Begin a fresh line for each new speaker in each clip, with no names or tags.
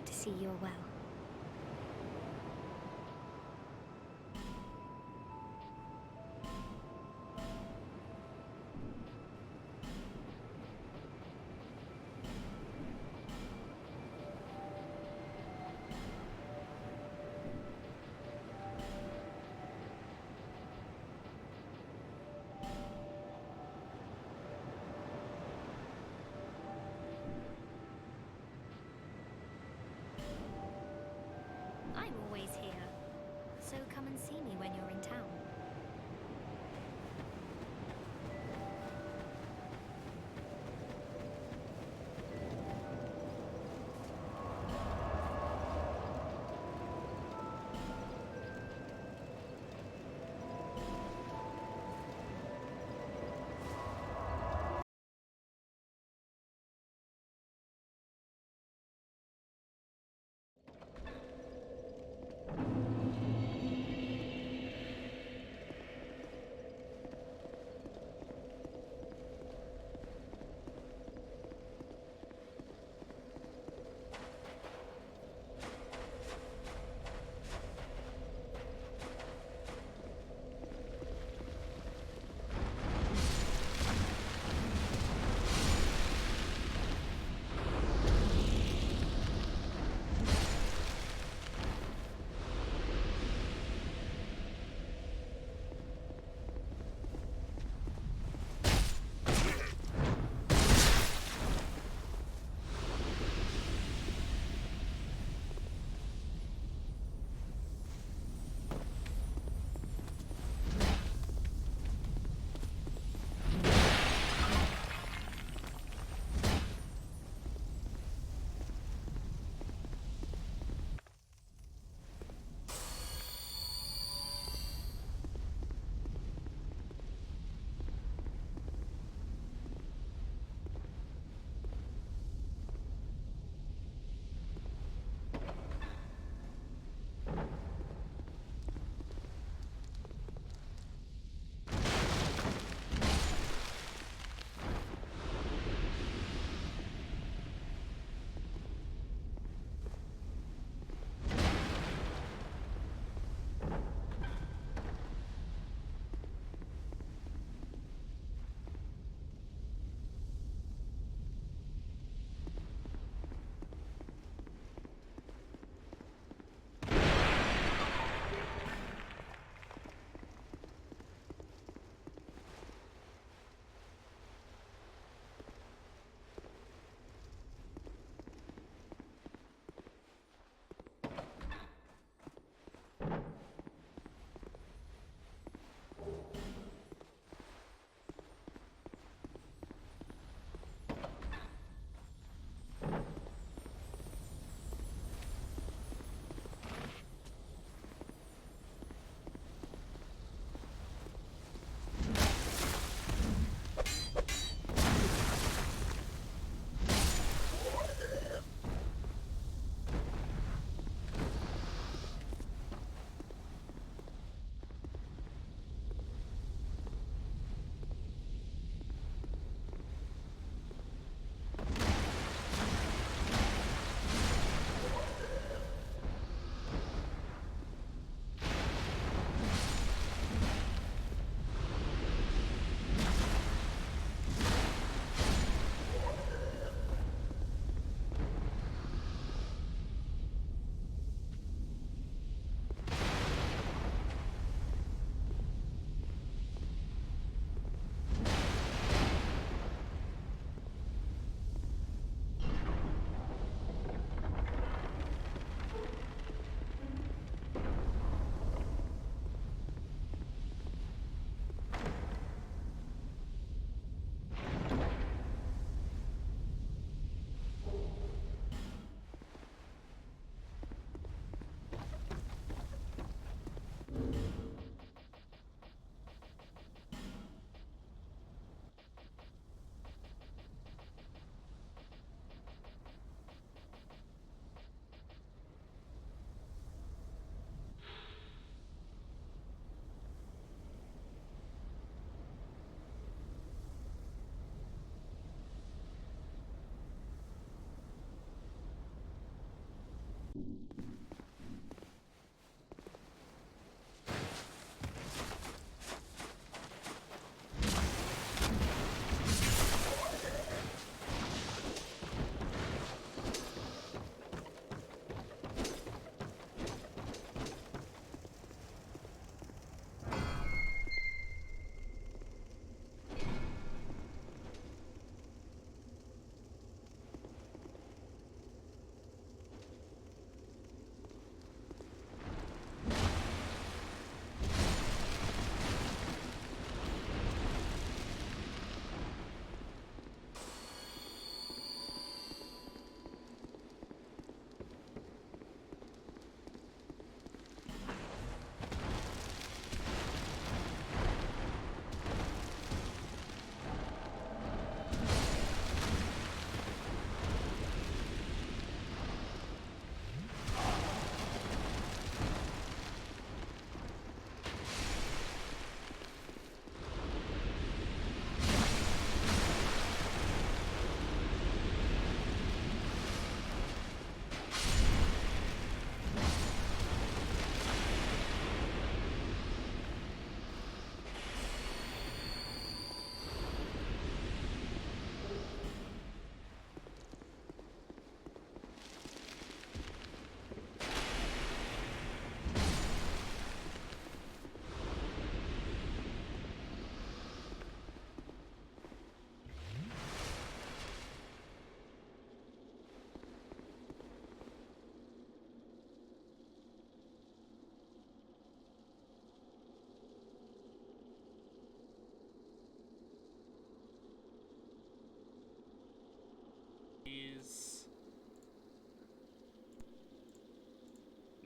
glad to see you are well. I'm always here, so come and see me when you're in town.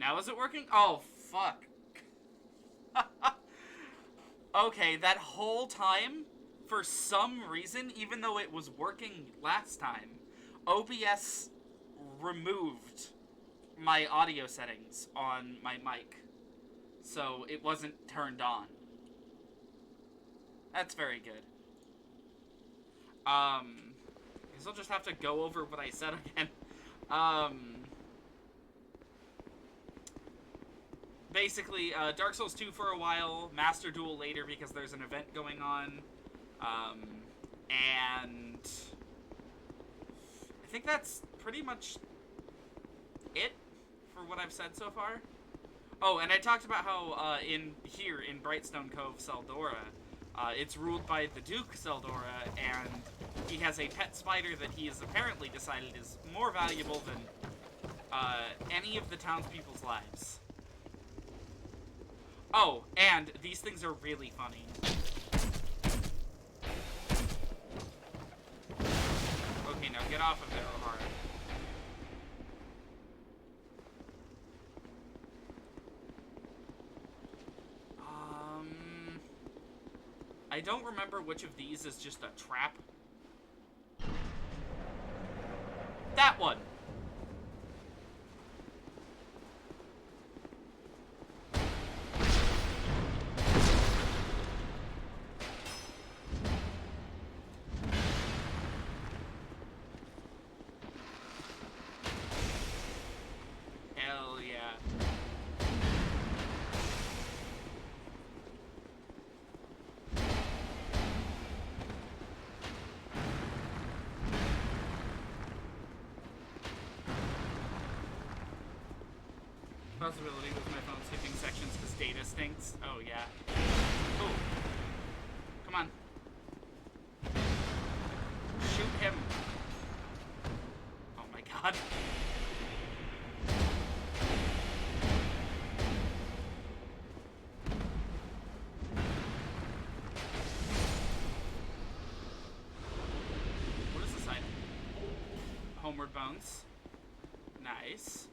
Now is it working? Oh, fuck. Okay, that whole time, for some reason, even though it was working last time, OBS removed my audio settings on my mic. So it wasn't turned on. That's very good. Guess I'll just have to go over what I said again. Basically, Dark Souls 2 for a while, Master Duel later because there's an event going on. And I think that's pretty much it for what I've said so far. Oh, and I talked about how in Brightstone Cove, Seldora, it's ruled by the Duke Seldora, and he has a pet spider that he has apparently decided is more valuable than any of the townspeople's lives. Oh, and these things are really funny. Okay, now get off of there, O'Hara. I don't remember which of these is just a trap. That one! Hell yeah. Possibility with my phone skipping sections because data stinks. Oh, yeah. Ooh. Come on. Shoot him. Oh my god. What is this item? Homeward Bones. Nice.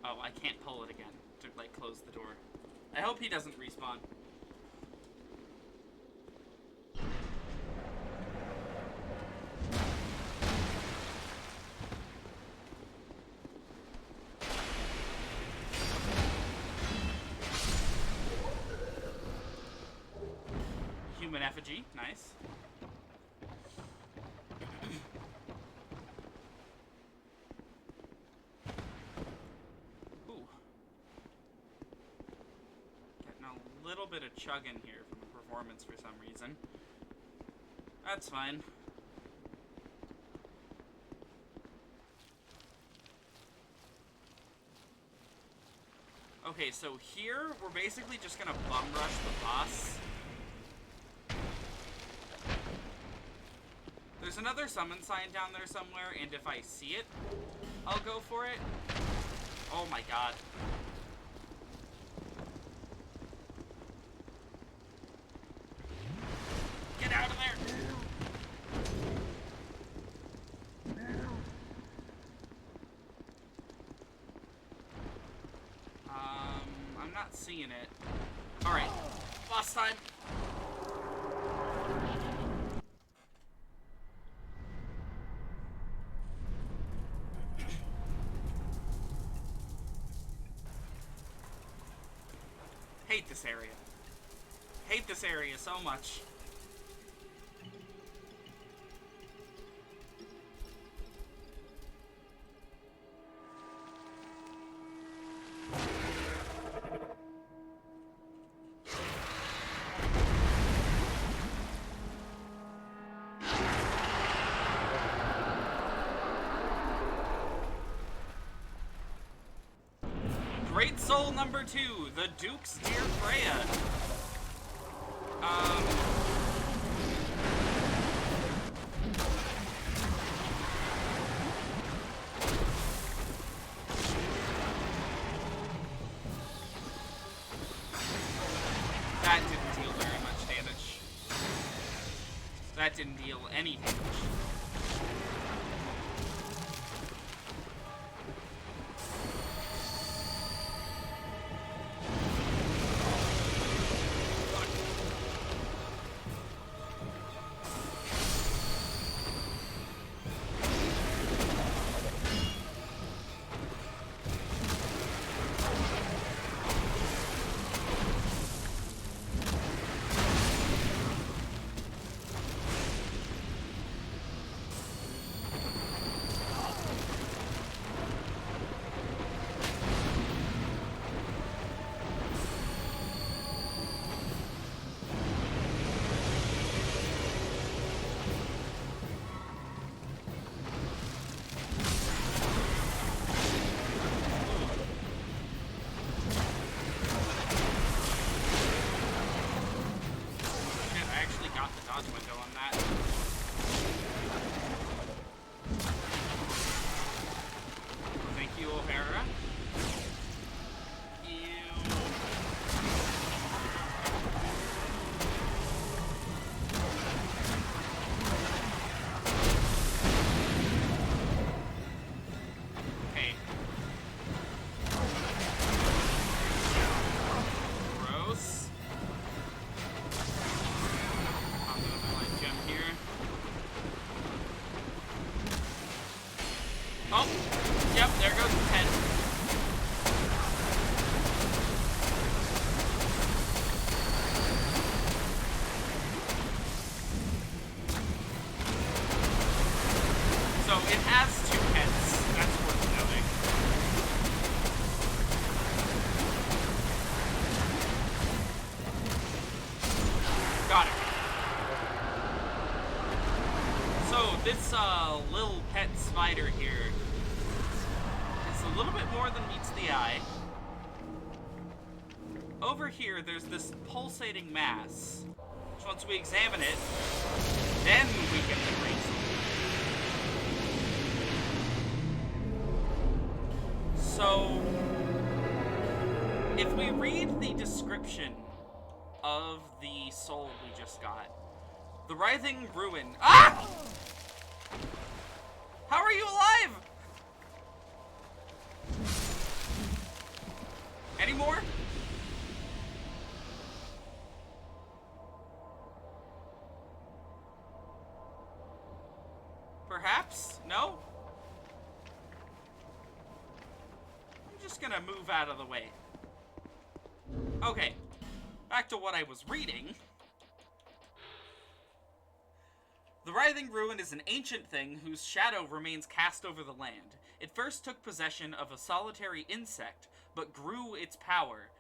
Oh, I can't pull it again to, like, close the door. I hope he doesn't respawn. Human effigy, nice. Little bit of chugging here from the performance for some reason. That's fine. Okay, so here we're basically just gonna bum rush the boss. There's another summon sign down there somewhere, and if I see it, I'll go for it. Oh my god. Get out of there! I'm not seeing it. Alright, boss time! Hate this area. Hate this area so much. Great Soul number 2, the Duke's Dear Freya. That didn't deal very much damage. That didn't deal any damage. dodge window on that. Thank you, O'Hara. Oh, yep, there goes the head. So it has two heads. That's worth noting. Got it. So this little pet spider here, a little bit more than meets the eye. Over here, there's this pulsating mass, which once we examine it, then we get the great soul. So, if we read the description of the soul we just got, the writhing ruin. Ah! How are you alive? Any more? Perhaps? No? I'm just gonna move out of the way. Okay. Back to what I was reading. The writhing ruin is an ancient thing whose shadow remains cast over the land. It first took possession of a solitary insect, but grew its power,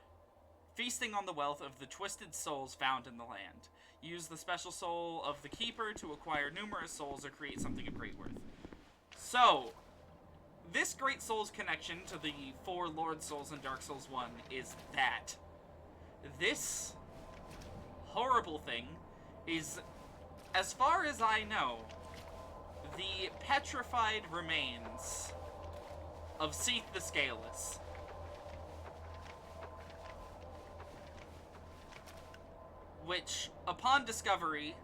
feasting on the wealth of the twisted souls found in the land. Use the special soul of the keeper to acquire numerous souls or create something of great worth. So, this great souls connection to the 4 Lord Souls in Dark Souls 1 is that. This horrible thing is, as far as I know, the petrified remains of Seath the Scaleless. Which, upon discovery,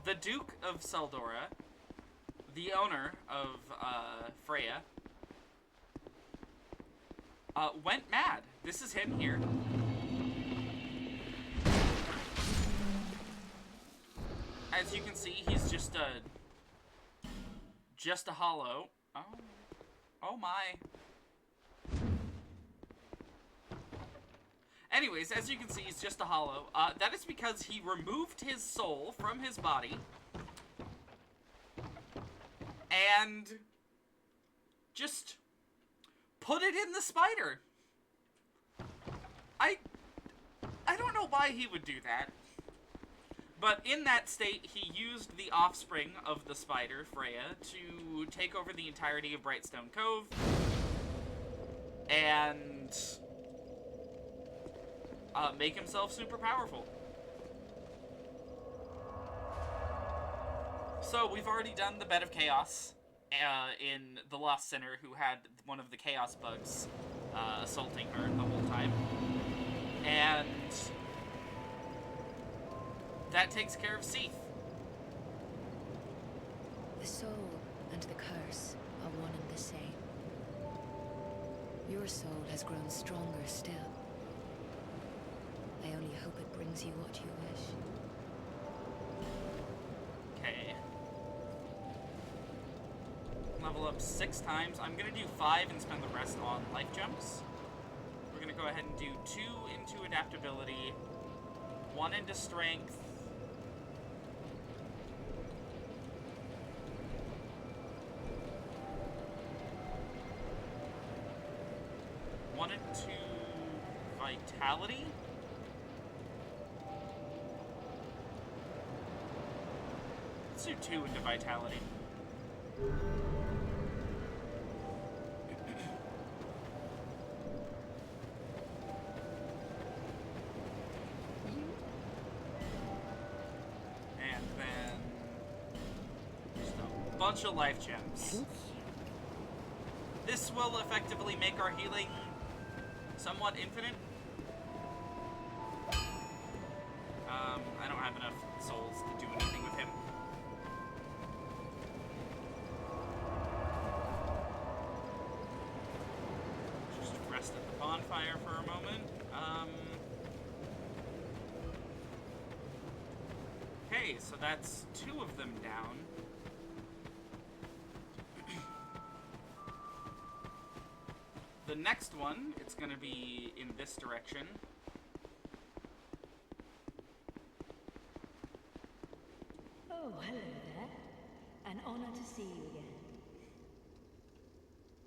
the Duke of Seldora, the owner of Freya, went mad. This is him here. As you can see, he's just a hollow. Oh my. Anyways, as you can see, he's just a hollow. That is because he removed his soul from his body and just put it in the spider. I don't know why he would do that. But in that state, he used the offspring of the spider, Freya, to take over the entirety of Brightstone Cove. And make himself super powerful. So, we've already done the Bed of Chaos in the Lost Sinner, who had one of the Chaos bugs assaulting her the whole time. And that takes care of Seath.
The soul and the curse are one and the same. Your soul has grown stronger still. I only hope it brings you what you wish.
Okay. Level up 6 times. I'm gonna do 5 and spend the rest on life jumps. We're gonna go ahead and do 2 into adaptability, 1 into strength, one into vitality. Let's do 2 into vitality. bunch of life gems. This will effectively make our healing somewhat infinite. I don't have enough souls to do anything with him. Just rest at the bonfire for a moment. Okay, so that's 2 of them down. The next one, it's going to be in this direction.
Oh, hello there. An honor to see you again.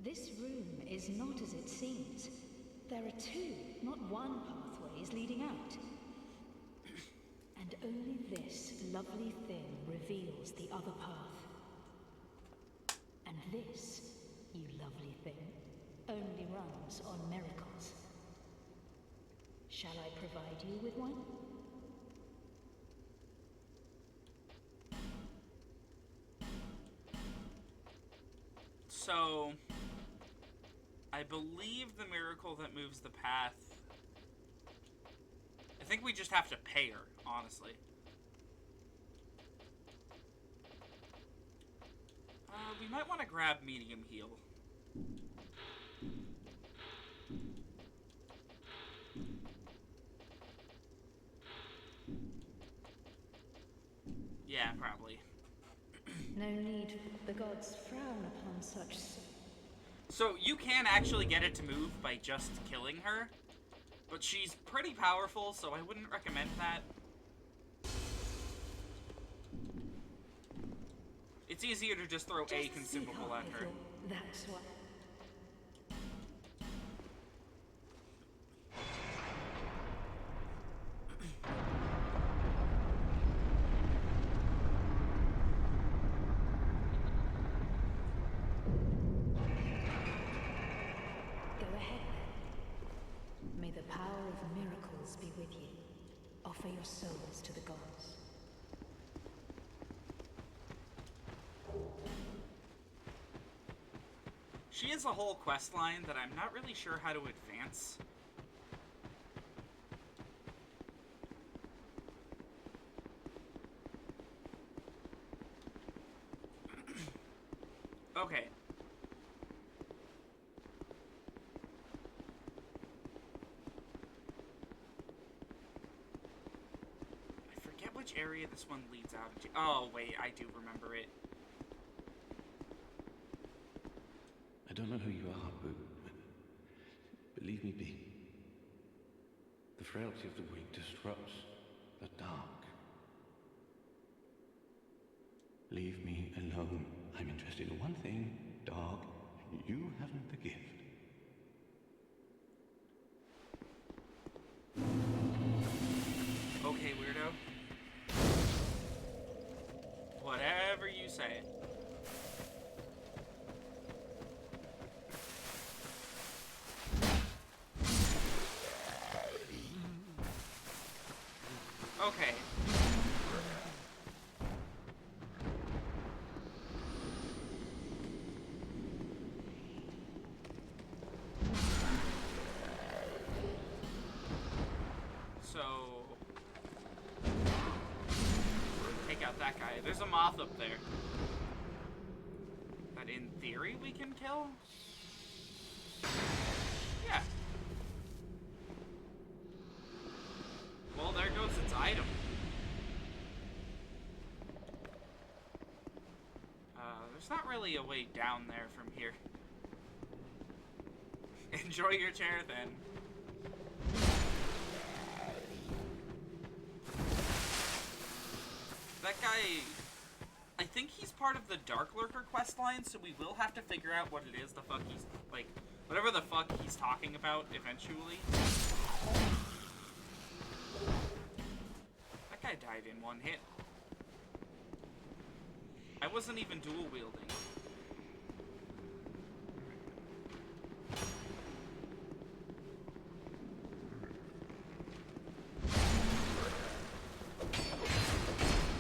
This room is not as it seems. There are 2, not 1 pathways leading out. And only this lovely thing reveals the other path. And this, you lovely thing, only runs on miracles. Shall I provide you with one?
So, I believe the miracle that moves the path... I think we just have to pay her, honestly. We might want to grab medium heal. Yeah, probably.
No need. The gods frown upon such...
So you can actually get it to move by just killing her, but she's pretty powerful, so I wouldn't recommend that. It's easier to just throw a consumable at her.
That's what... Go ahead. May the power of miracles be with you. Offer your souls to the gods.
She has a whole quest line that I'm not really sure how to advance. Okay. I forget which area this one leads out into. Oh, wait, I do remember it.
I don't know who you are, but believe me, B. The frailty of the weak disrupts the dark. Leave me alone. I'm interested in one thing, dog. You haven't the gift.
Okay, weirdo. Whatever you say. Okay. So, take out that guy. There's a moth up there that in theory we can kill. Yeah. Well, there goes its item. There's not really a way down there from here. Enjoy your chair, then. That guy... I think he's part of the Dark Lurker questline, so we will have to figure out what it is the fuck he's... like, whatever the fuck he's talking about eventually. That guy died in one hit. I wasn't even dual wielding.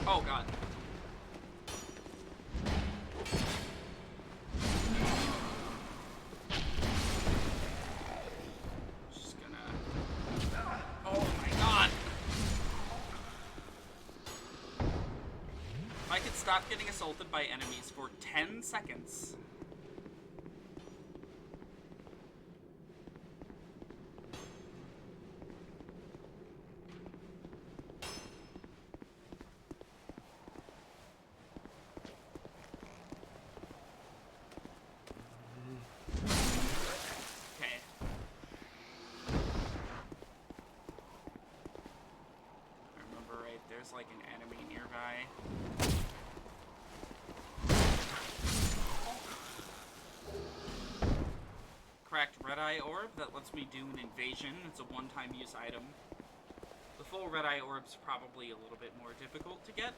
Oh god. stop getting assaulted by enemies for 10 seconds. There's like an enemy nearby. Cracked red eye orb that lets me do an invasion. It's a one-time use item. The full red eye orb's probably a little bit more difficult to get.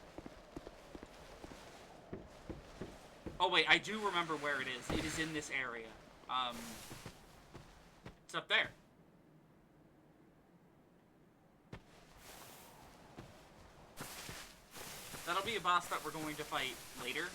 Oh wait, I do remember where it is. It is in this area. It's up there. That'll be a boss that we're going to fight later.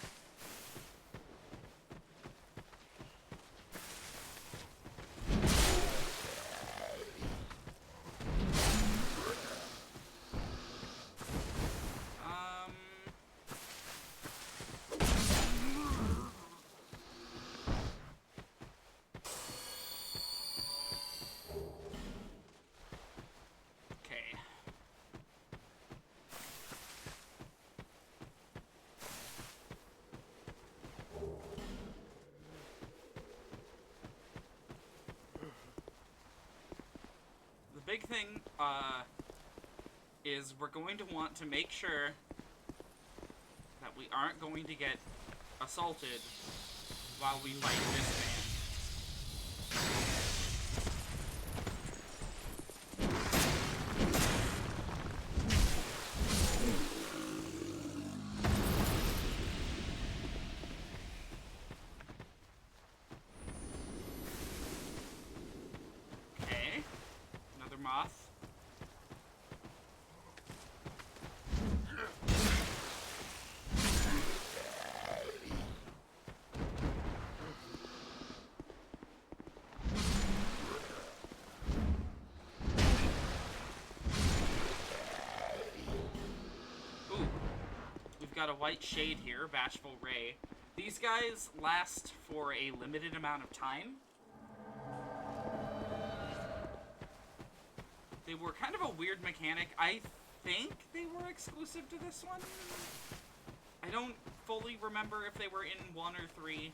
Big thing is we're going to want to make sure that we aren't going to get assaulted while we fight this man. Got a white shade here, Bashful Ray. These guys last for a limited amount of time. They were kind of a weird mechanic. I think they were exclusive to this one. I don't fully remember if they were in 1 or 3.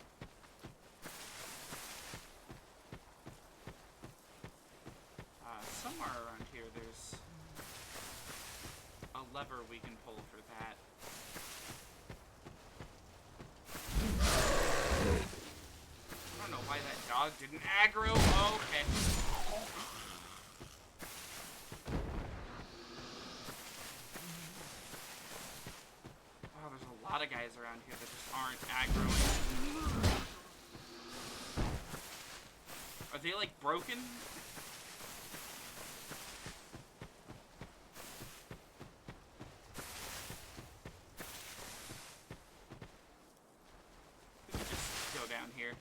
Somewhere around here there's a lever we can pull for that. I don't know why that dog didn't aggro. Oh, okay. Wow, there's a lot of guys around here that just aren't aggroing. Are they, like, broken? We could just go down here.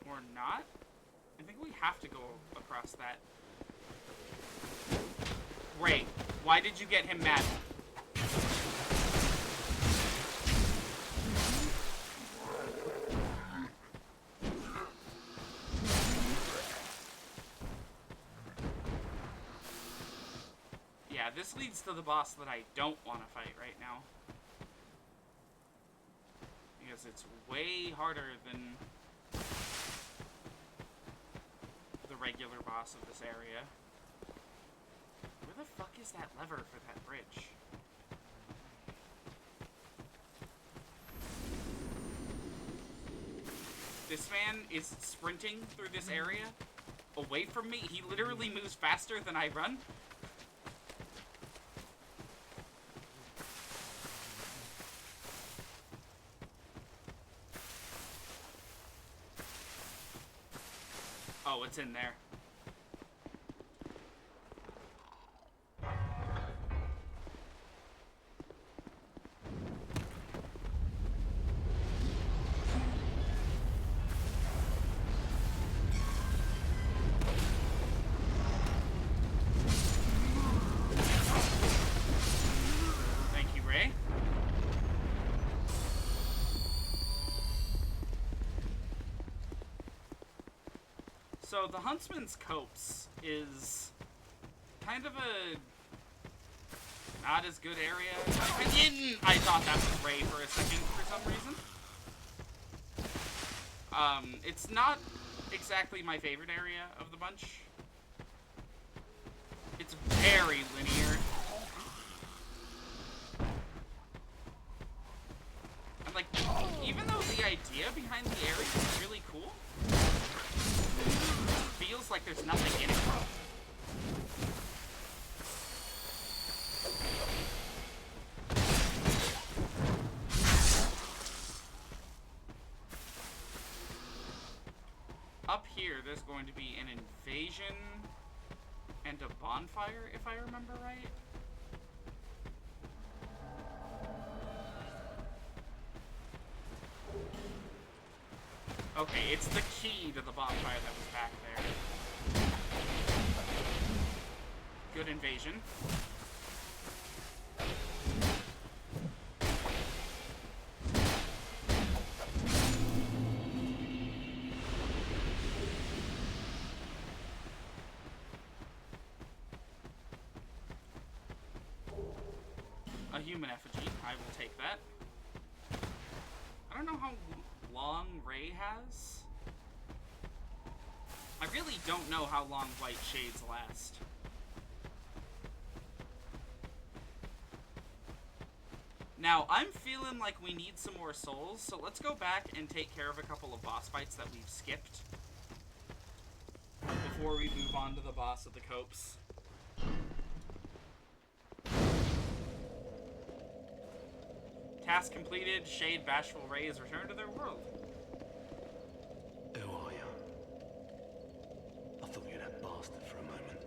Or not? I think we have to go across that. Ray, why did you get him mad? Yeah, this leads to the boss that I don't want to fight right now. Because it's way harder than the regular boss of this area. Where the fuck is that lever for that bridge? This man is sprinting through this area away from me. He literally moves faster than I run. Oh, it's in there. Thank you, So the Huntsman's Copse is kind of a not as good area. I thought that was Ray for a second for some reason. It's not exactly my favorite area of the bunch. It's very linear. And like, even though the idea behind the area is really cool, it feels like there's nothing in it. Up here, there's going to be an invasion and a bonfire, if I remember right. Okay, it's the key to the bonfire that was back there. Good invasion. A human effigy. I will take that. I don't know how long Ray has. I really don't know how long white shades last. Now, I'm feeling like we need some more souls, so let's go back and take care of a couple of boss fights that we've skipped before we move on to the boss of the Copse. Task completed. Shade Bashful Ray is returned to their world.
Who are you? I thought you were that bastard for a moment.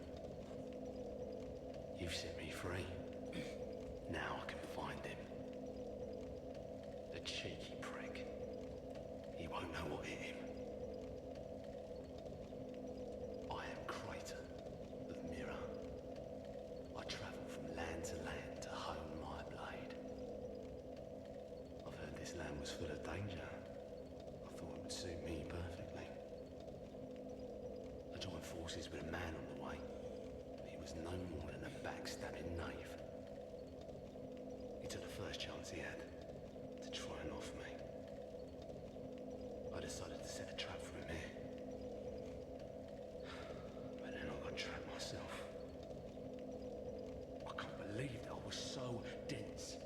You've set me free. Now I can find him. The cheeky prick. He won't know what hit him. I am Crater of Mirror. I travel from land to land to hone my blade. I've heard this land was full of danger. I thought it would suit me perfectly. I joined forces with a man on the way, but he was no more than a backstabbing knave. He took the first chance he had to try and off me. I decided to set a trap for him here. But then I got trapped myself. I can't believe that I was so dense.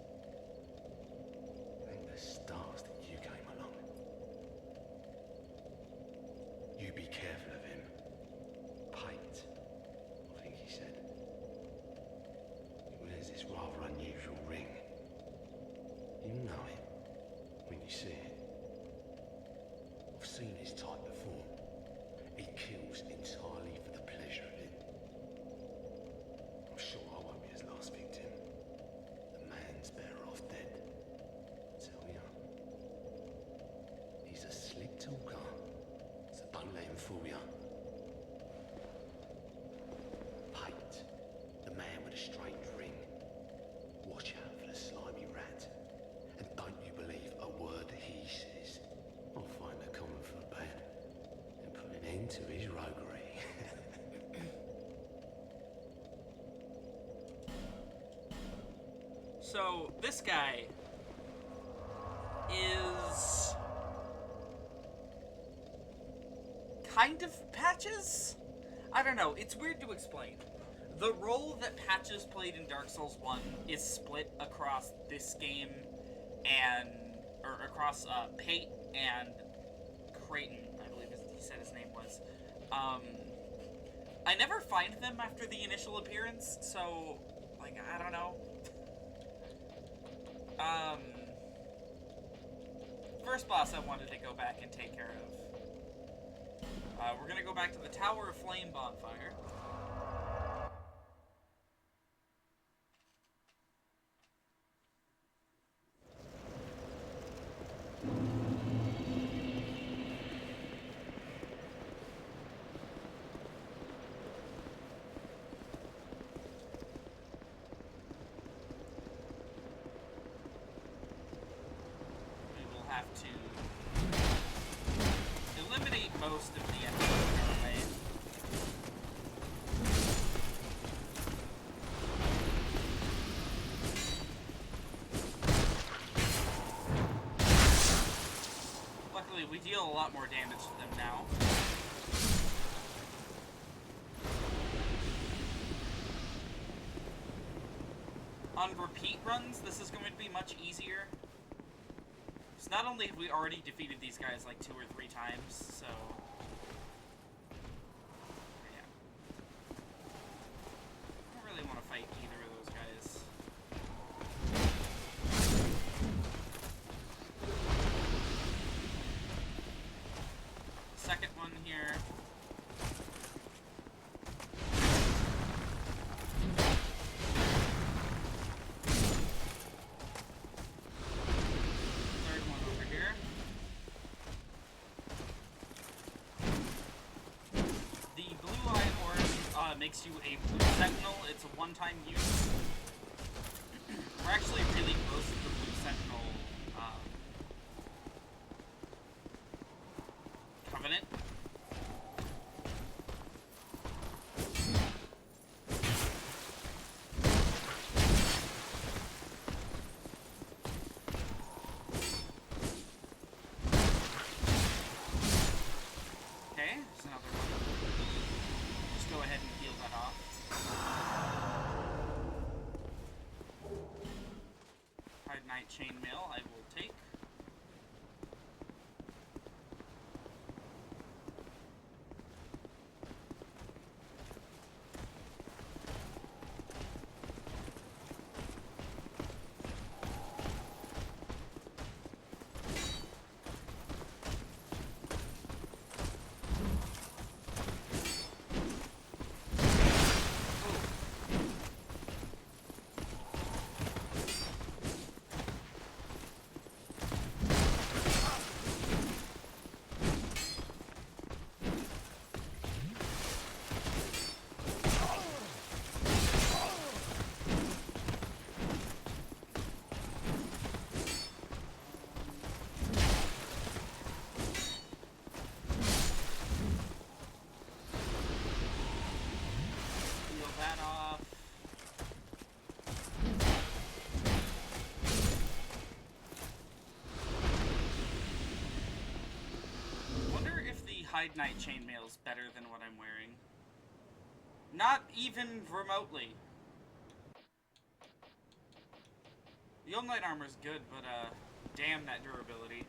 Thank the stars that you came along. You be careful of him. Pate, I think he said. He wears this rather unusual ring. You know it when you see it. I've seen his type before. He kills entirely for the pleasure of it. I'm sure I won't be his last victim. The man's better off dead. I tell ya. He's a slick talker, so don't let him fool ya. Pate, the man with a strange ring. Watch out for the slimy rat. And don't you believe a word he says. I'll find a common for bad and put an end to his roguery.
So, this guy is kind of Patches? I don't know, it's weird to explain. The role that Patches played in Dark Souls 1 is split across this game and, or across Pate and Creighton, I believe he said his name was. I never find them after the initial appearance, so, like, I don't know. First boss I wanted to go back and take care of. We're gonna go back to the Tower of Flame bonfire. Have to eliminate most of the enemies in our way. deal a lot more damage to them now. On repeat runs, this is going to be much easier. Because not only have we already defeated these guys like 2 or 3 times, so... yeah. I don't really want to fight either of those guys. Second one here. Third one over here. The blue eye orb makes you a blue sentinel. It's a one-time use. We're actually really close to the blue sentinel covenant. Okay, there's another one. Just go ahead and heal that off. Hard Knight Chainmail, I will take. Heal that off. Wonder if the Hide Knight Chainmail is better than what I'm wearing. Not even remotely. The All Knight armor's good, but damn that durability.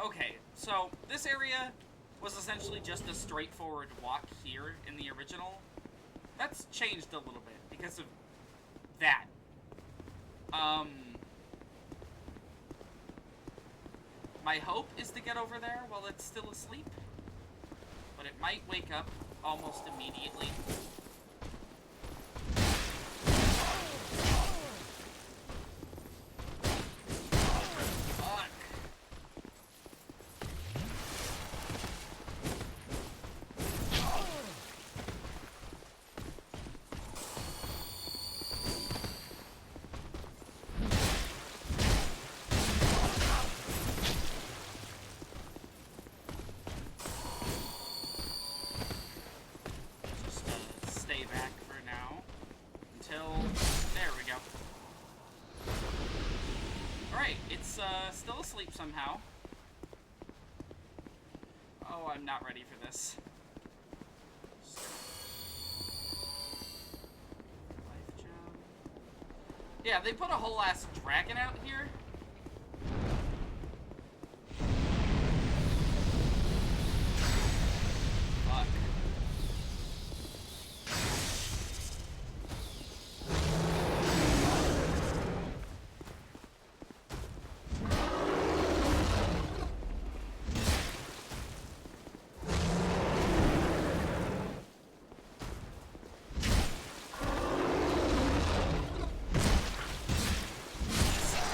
Okay, so this area was essentially just a straightforward walk here in the original. That's changed a little bit because of that. My hope is to get over there while it's still asleep, but it might wake up almost immediately. Fuck. Just stay back for now until there we go. Alright, it's still asleep somehow. Oh, I'm not ready for this. Life gem. Yeah, they put a whole ass dragon out here. Fuck.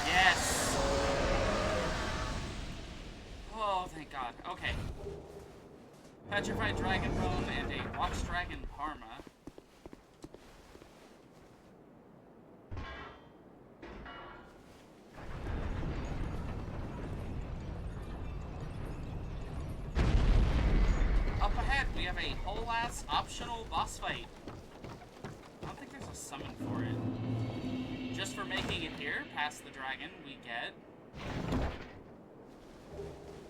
Yes. Oh, thank God. Okay. Petrified Dragon Bone and a Watch Dragon Parma. Up ahead, we have a whole ass optional boss fight. I don't think there's a summon for it. just for making it here, past the dragon, we get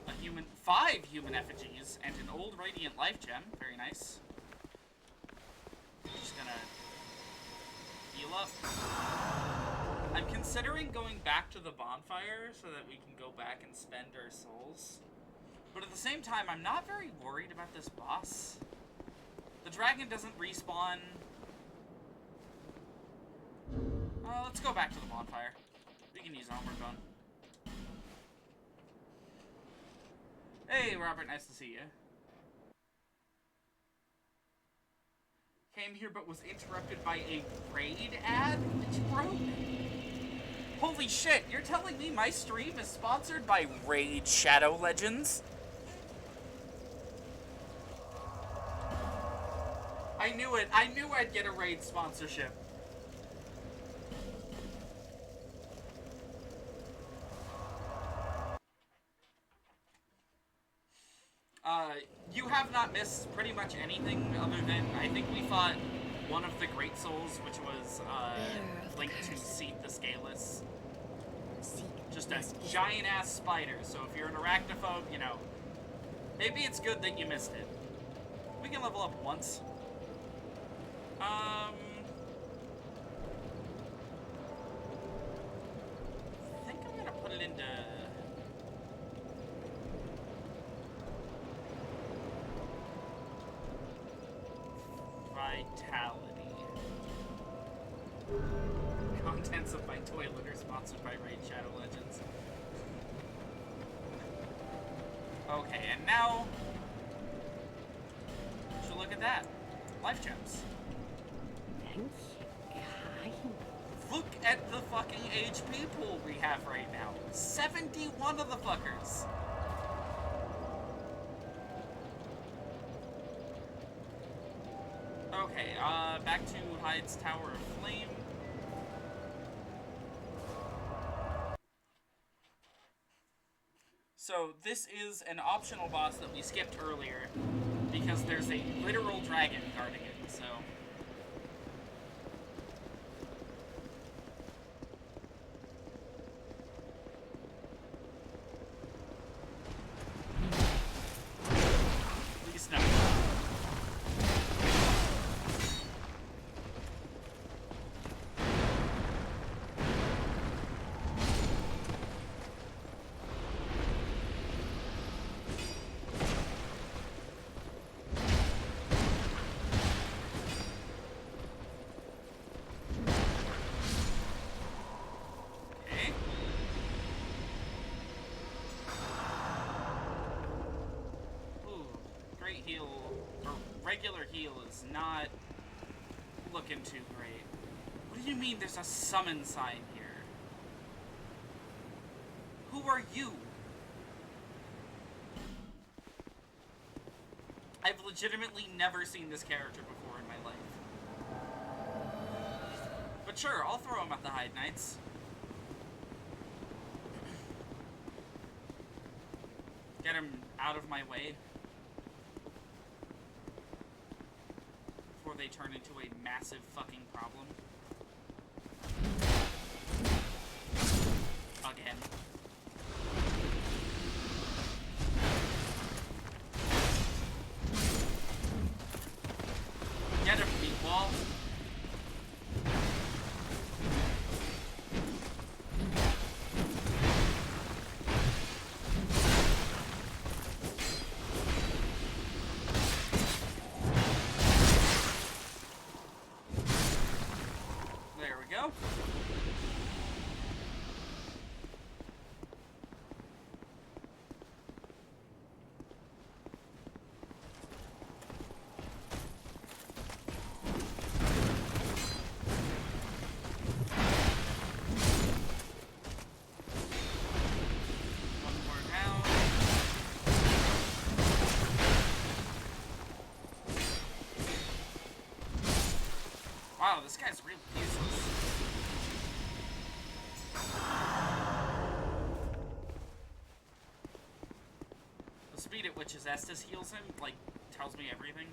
a human, 5 human effigies and an old radiant life gem. Very nice. Just gonna heal up. I'm considering going back to the bonfire so that we can go back and spend our souls. But at the same time, I'm not very worried about this boss. The dragon doesn't respawn. Let's go back to the bonfire. We can use armor gun. Hey, Robert, nice to see you. Came here but was interrupted by a raid ad? It's broke. Holy shit, you're telling me my stream is sponsored by Raid Shadow Legends? I knew it. I knew I'd get a raid sponsorship. You have not missed pretty much anything other than, I think we fought one of the Great Souls, which was, linked to Seat the Scaleless. Just a giant-ass spider, so if you're an arachnophobe, you know, maybe it's good that you missed it. We can level up once. I think I'm gonna put it into... Vitality. Contents of my toilet are sponsored by Raid Shadow Legends. Okay, and now... So look at that. Life gems. Look at the fucking HP pool we have right now. 71 of the fuckers. Okay, back to Hyde's Tower of Flame. So this is an optional boss that we skipped earlier because there's a literal dragon guarding it, so... Please no. Heal, or regular heal is not looking too great. What do you mean there's a summon sign here? Who are you? I've legitimately never seen this character before in my life. But sure, I'll throw him at the Hyde Knights. Get him out of my way. Before they turn into a massive fucking problem. Again. Get him, meatball. Wow, this guy's real useless. The speed at which his Estus heals him, like, tells me everything.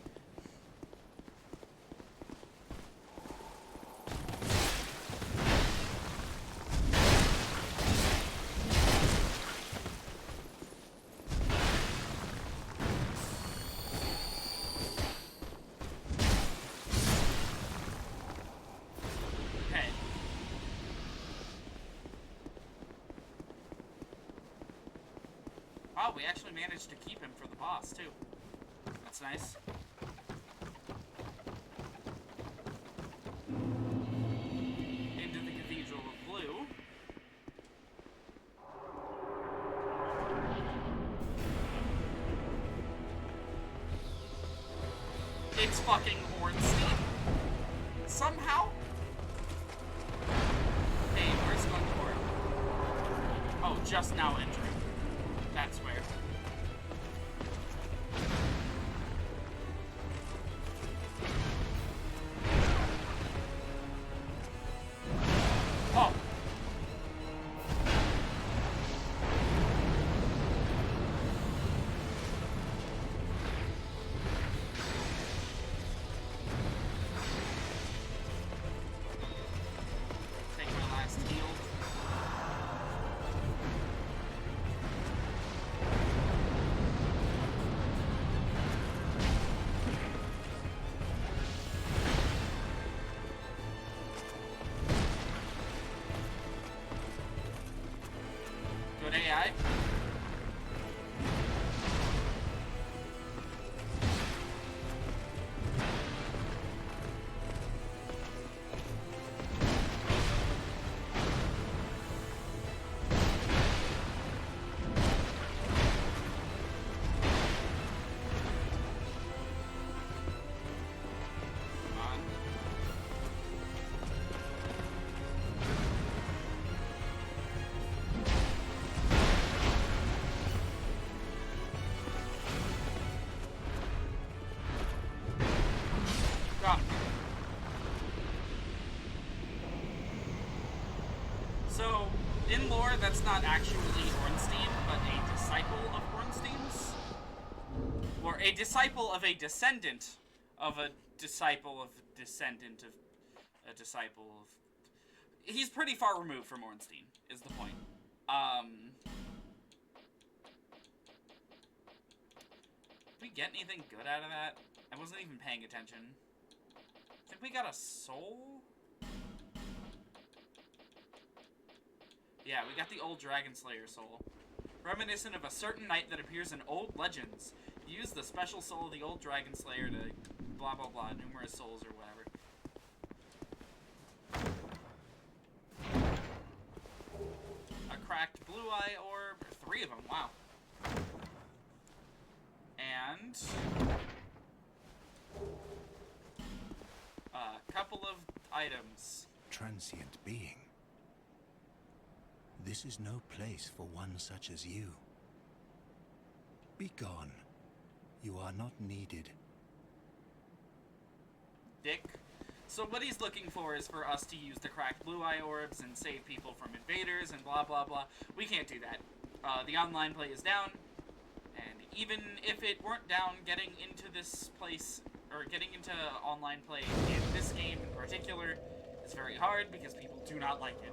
Wow, we actually managed to keep him for the boss, too. That's nice. Into the Cathedral of Blue. It's fucking Ornstein. Somehow. Hey, where's going for it? Oh, just now entering. That's where. Oh. Take my last heal. Good AI. Come on. Drop. So, in lore, that's not actually Ornstein, but a disciple of Ornstein's. Or a disciple of a descendant of a disciple of a descendant of a disciple of... He's pretty far removed from Ornstein, is the point. Did we get anything good out of that? I wasn't even paying attention. I think we got a soul? Yeah, we got the old Dragon Slayer soul. Reminiscent of a certain knight that appears in old legends. Use the special soul of the old Dragon Slayer to blah blah blah, numerous souls or whatever. A cracked blue eye orb, 3 of them, wow. And a couple of items.
Transient being. This is no place for one such as you. Be gone. You are not needed.
Dick. So what he's looking for is for us to use the cracked blue eye orbs and save people from invaders and blah blah blah. We can't do that. The online play is down, and even if it weren't down, getting into this place, or getting into online play in this game in particular, is very hard because people do not like it.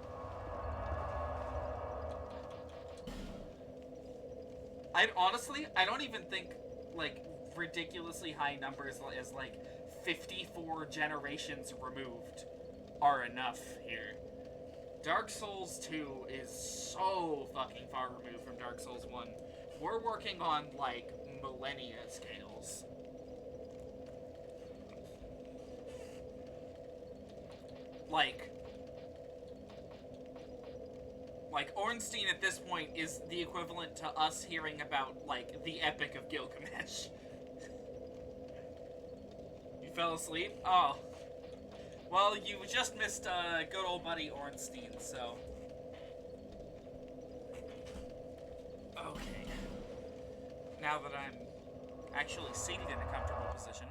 I don't even think, like, ridiculously high numbers as, like, 54 generations removed are enough here. Dark Souls 2 is so fucking far removed from Dark Souls 1. We're working on, like, millennia scales. Like, Ornstein at this point is the equivalent to us hearing about, like, the Epic of Gilgamesh. You fell asleep? Oh. Well, you just missed, good old buddy Ornstein, so... Okay. Now that I'm actually seated in a comfortable position...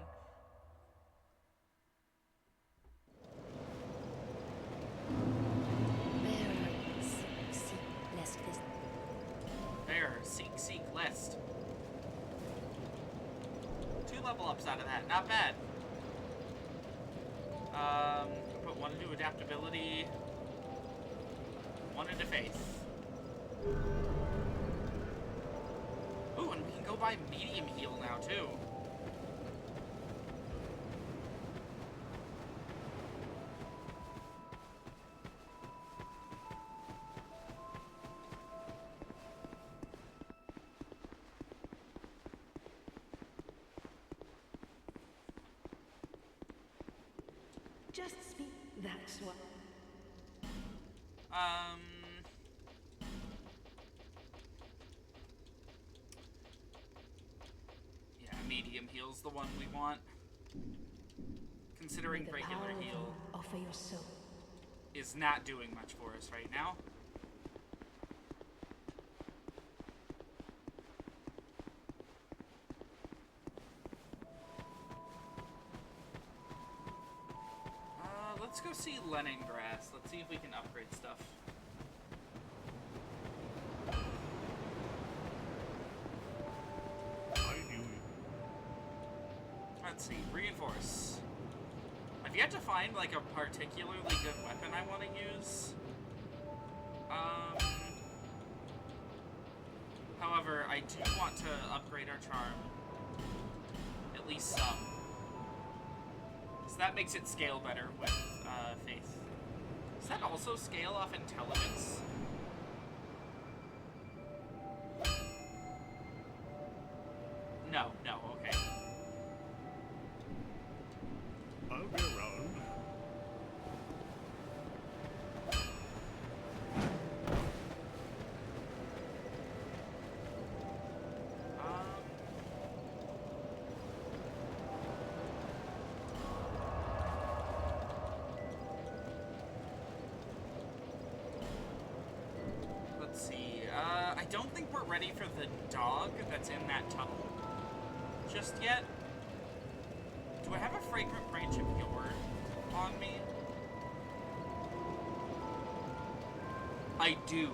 Bearer, seek, lest. 2 level ups out of that, not bad. Put 1 into adaptability, 1 into faith. Ooh, and we can go buy medium heal now, too.
next one.
Yeah, medium heal's the one we want. Considering
May the
regular
power of
heal
them offer your soul.
is not doing much for us right now. Let's go see Leningrass. Let's see if we can upgrade stuff. Let's see, reinforce. I've yet to find like a particularly good weapon I want to use. However, I do want to upgrade our charm. At least some. So that makes it scale better with faith. Does that also scale off intelligence? No, okay.
I'll be around.
Let's see. I don't think we're ready for the dog that's in that tunnel just yet. Do I have a fragrant branch of yore on me? I do.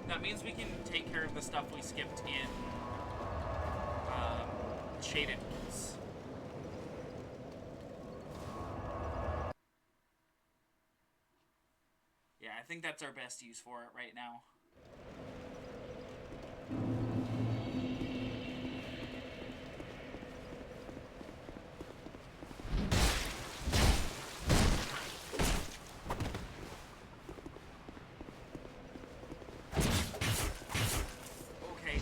That means we can take care of the stuff we skipped in Shaded Woods. Yeah, I think that's our best use for it right now. Okay.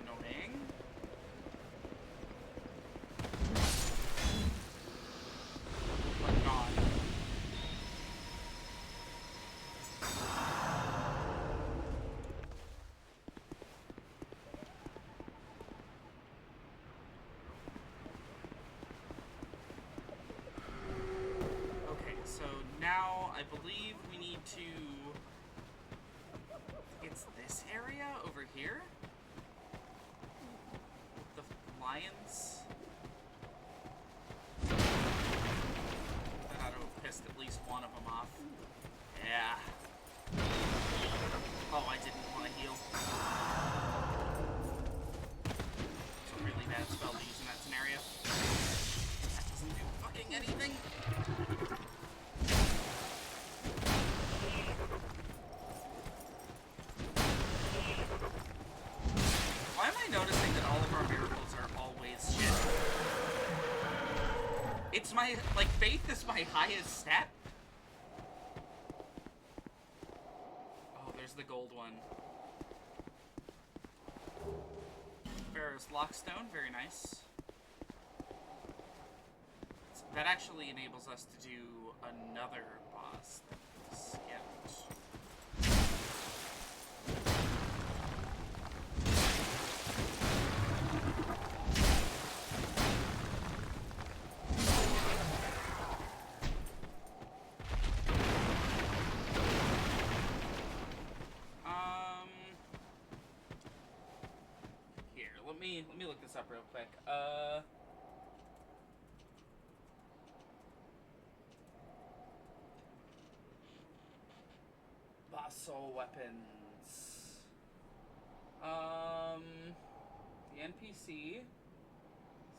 Annoying. But not. Okay, so now I believe we need to... It's this area over here? The lions? That ought to have pissed at least one of them off. Yeah. Oh, I didn't want to heal. It's a really bad spell to use in that scenario. That doesn't do fucking anything. Why am I noticing that all of our miracles are always shit? It's my, like, faith is my highest stat. Oh, there's the gold one. Pharaoh's Lockstone, very nice. That actually enables us to do another boss that we skipped. Here, let me look this up real quick. Bosso weapons. The NPC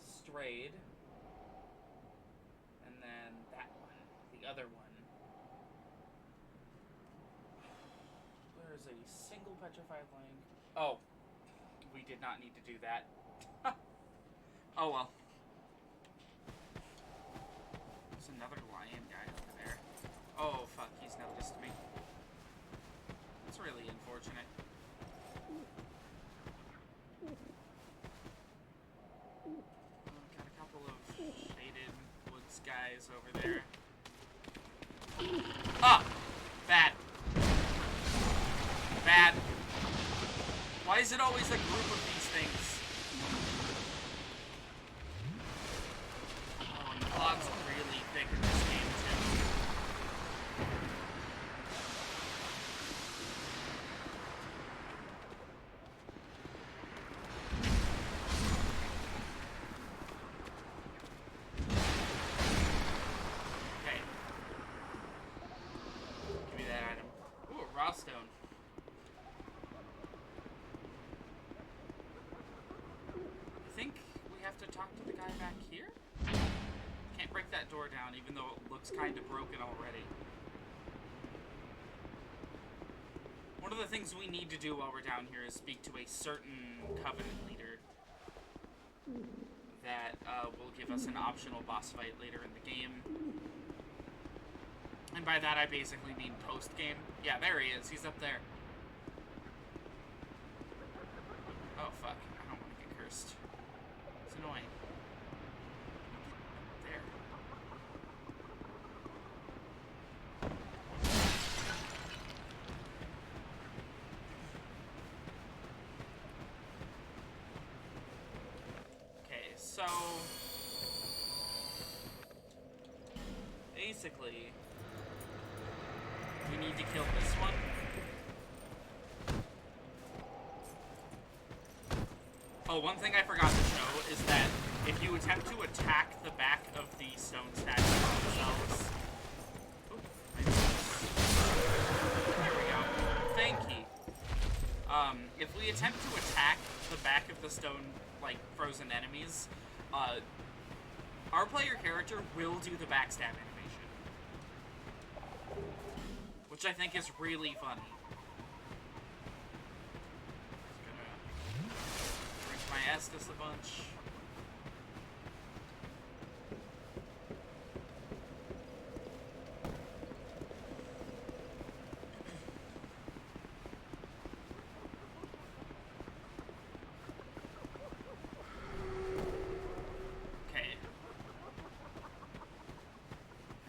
strayed, and then that one, the other one. There's a single petrified link. Oh, we did not need to do that. Oh well. There's another lion guy over there. Oh fuck, he's noticed me. That's really unfortunate. Got a couple of is over there. Ah! Bad. Bad. Why is it always a group of these things? Oh, and the fog's really thick in this game, too. Okay. Give me that item. Ooh, a raw stone. I think we have to talk to the guy back here? Can't break that door down, even though it looks kind of broken already. One of the things we need to do while we're down here is speak to a certain Covenant leader that will give us an optional boss fight later in the game. And by that I basically mean post-game. Yeah, there he is. He's up there. Oh, fuck. I don't want to get cursed. It's annoying. There. Okay, so... basically... we need to kill this one. Oh, one thing I forgot to show is that if you attempt to attack the back of the stone statues themselves... Oop, there we go. Thank you. If we attempt to attack the back of the stone, like, frozen enemies, our player character will do the backstab animation. Which I think is really funny. My Estus a bunch. Okay.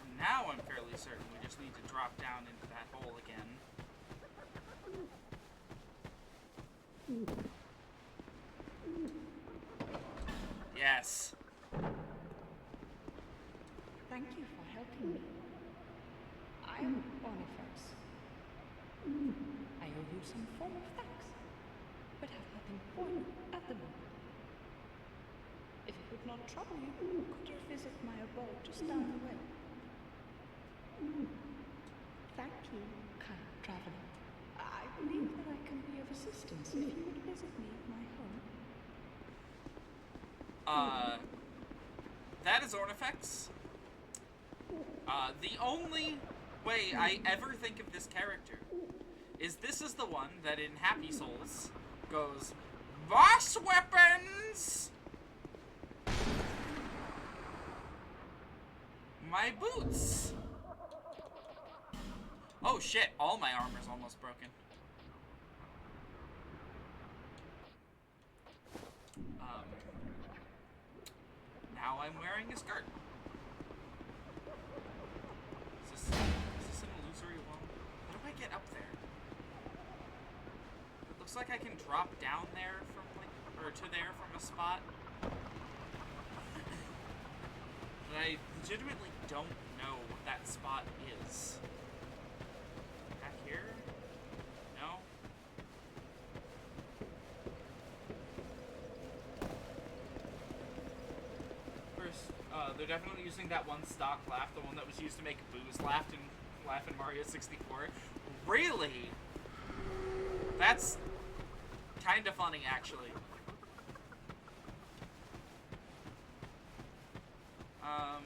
And now I'm fairly certain we just need to drop down into that hole again. Yes.
Thank you for helping me. I am Boniface. I owe you some form of thanks, but have nothing for you at the moment. If it would not trouble you, could you visit my abode just down the way? Thank you, kind traveler. I believe that I can be of assistance if you would visit me at my home.
That is Ornifex. The only way I ever think of this character is this is the one that in Happy Souls goes, Boss weapons! My boots! Oh shit, all my armor's almost broken. Now I'm wearing a skirt. Is this an illusory wall? How do I get up there? It looks like I can drop down there from like, or to there from a spot. But I legitimately don't know what that spot is. Back here? No? They're definitely using that one stock laugh, the one that was used to make Boo's laugh in Mario 64. Really? That's kind of funny, actually. Oh,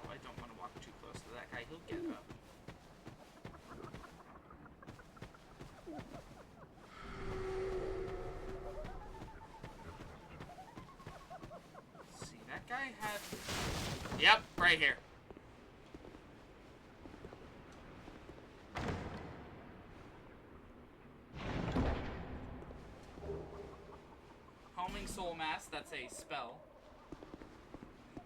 I don't want to walk too close to that guy. He'll get up. See, that guy had... Yep, right here. Homing Soul Mass, that's a spell.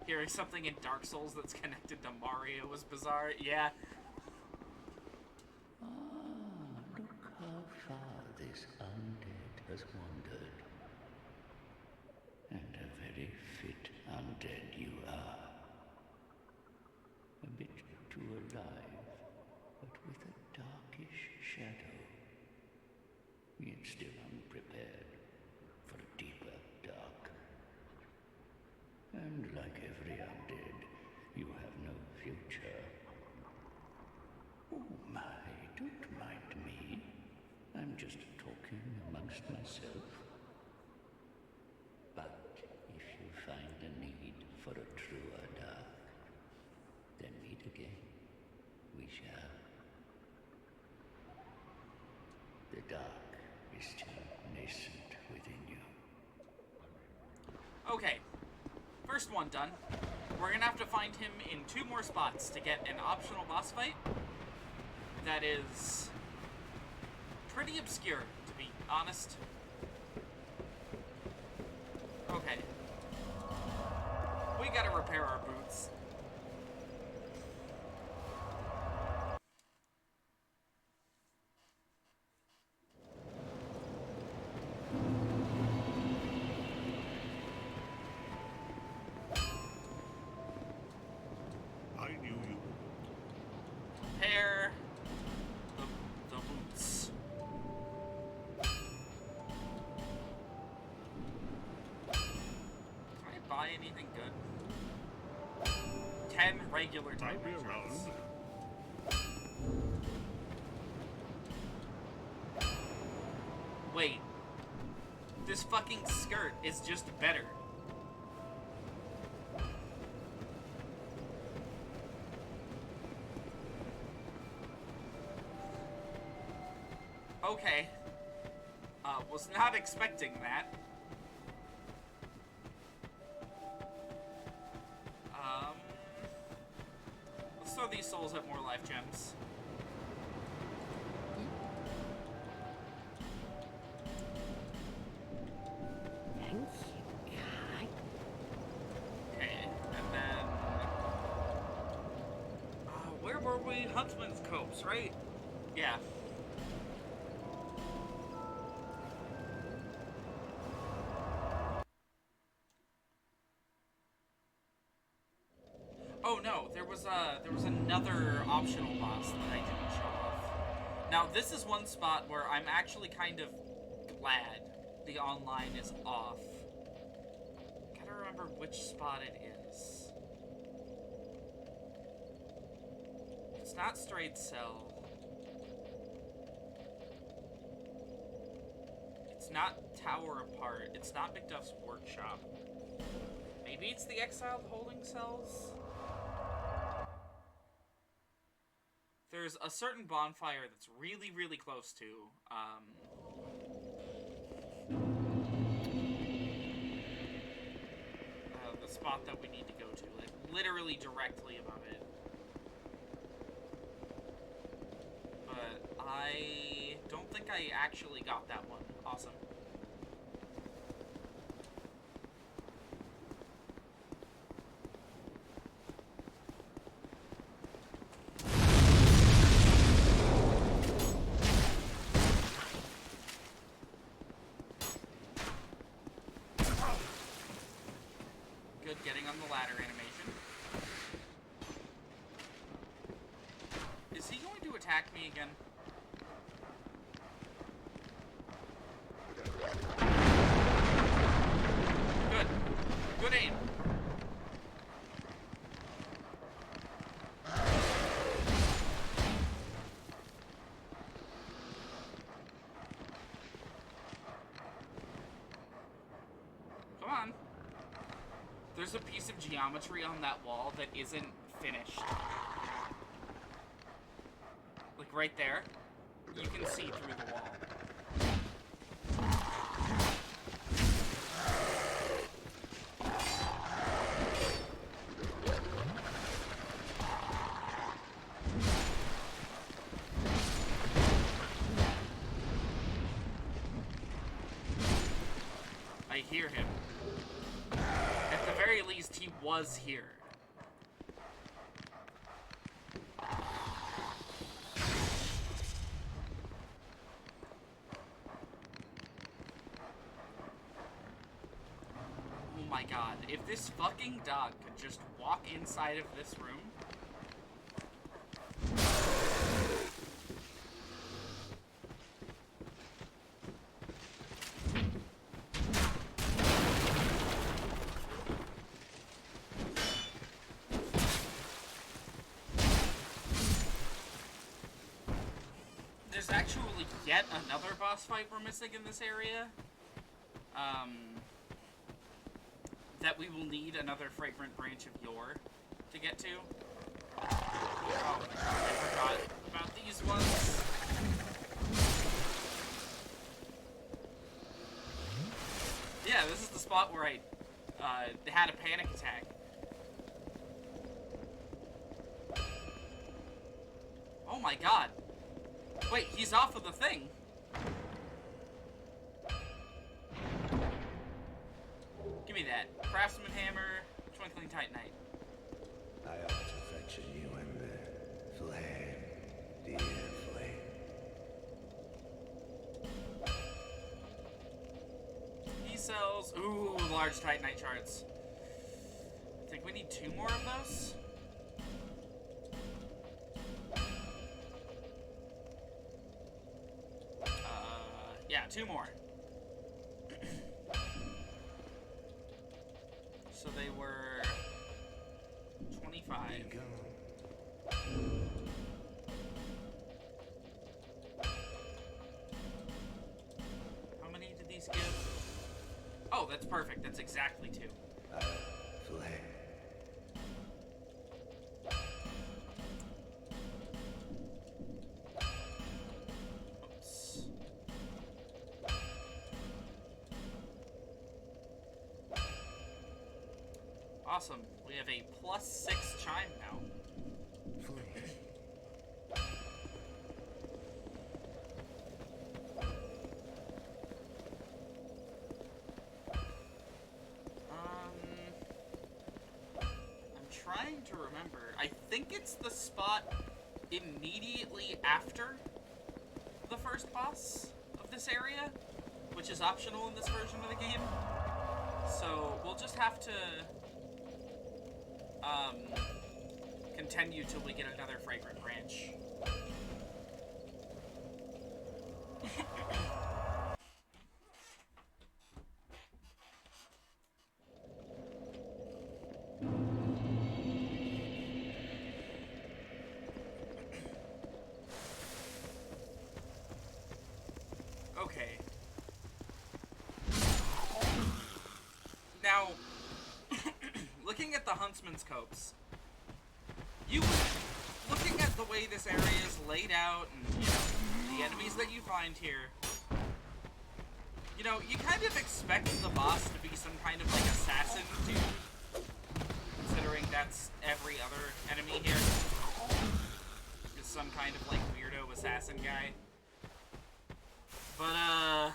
Hearing something in Dark Souls that's connected to Mario was bizarre. Yeah.
Look how far this undead has wandered. And a very fit undead you are. A bit too alive, but with a darkish shadow. Yet still unprepared for a deeper dark. And like every undead, you have no future. Oh my, don't mind me. I'm just talking amongst myself. But if you find a need for a truer dark, then meet again. We shall. The dark is still nascent within you.
Okay. First one done. We're gonna have to find him in 2 more spots to get an optional boss fight that is pretty obscure, to be honest. Okay. We gotta repair our boots.
I knew you.
Repair the boots. Can I buy anything good? 10 regular
I'll
type
be
insurance.
around.
Wait. This fucking skirt is just better. Okay. Was not expecting that. Let's throw these souls at more life gems. Okay, and then... where were we? Huntsman's Copse, right? Yeah. Oh no, there was another optional boss that I didn't show off. Now this is one spot where I'm actually kind of glad the online is off. Gotta remember which spot it is. It's not Strayed Cell. It's not Tower Apart. It's not Macduff's Workshop. Maybe it's the Exiled Holding Cells? There's a certain bonfire that's really, really close to, the spot that we need to go to. Like, literally directly above it. But I don't think I actually got that one. Awesome. Good getting on the ladder animation. Is he going to attack me again? Good. Good aim. Come on. There's a piece of geometry on that wall that isn't finished. Like right there. You can see through the wall. I hear him. At the very very least, he was here. Oh my god, if this fucking dog could just walk inside of this room. There's actually yet another boss fight we're missing in this area. That we will need another fragrant branch of yore to get to. Oh my god, I forgot about these ones. Yeah, this is the spot where I had a panic attack. Oh my god. Wait, he's off of the thing. Give me that. Craftsman hammer, twinkling titanite.
I ought to fetch a new one there. Flame, dear flame.
He sells, ooh, large titanite shards. I think we need 2 more of those. Yeah, 2 more. So they were 25. How many did these give? Oh, that's perfect. That's exactly 2.
Flame.
Oops. Awesome. We have a +6 chime now. I'm trying to remember. I think it's the spot immediately after the first boss of this area, which is optional in this version of the game. So we'll just have to continue till we get another fragrant branch. Okay. Now, looking at the Huntsman's Copse, looking at the way this area is laid out and, you know, the enemies that you find here, you know, you kind of expect the boss to be some kind of, like, assassin dude, considering that's every other enemy here, is some kind of, like, weirdo assassin guy. But,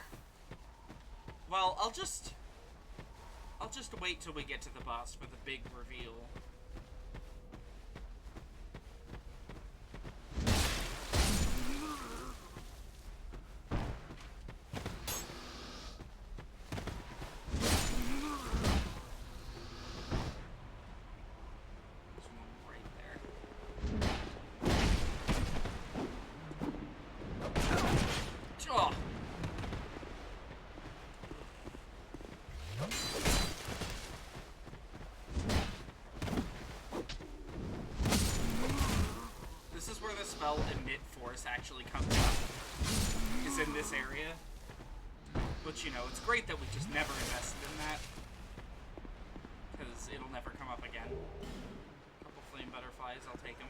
well, I'll just wait till we get to the boss for the big reveal. There's one right there. Oh. This is where the spell Emit Force actually comes up, is in this area. Which, you know, it's great that we just never invested in that, because it'll never come up again. A couple flame butterflies, I'll take them.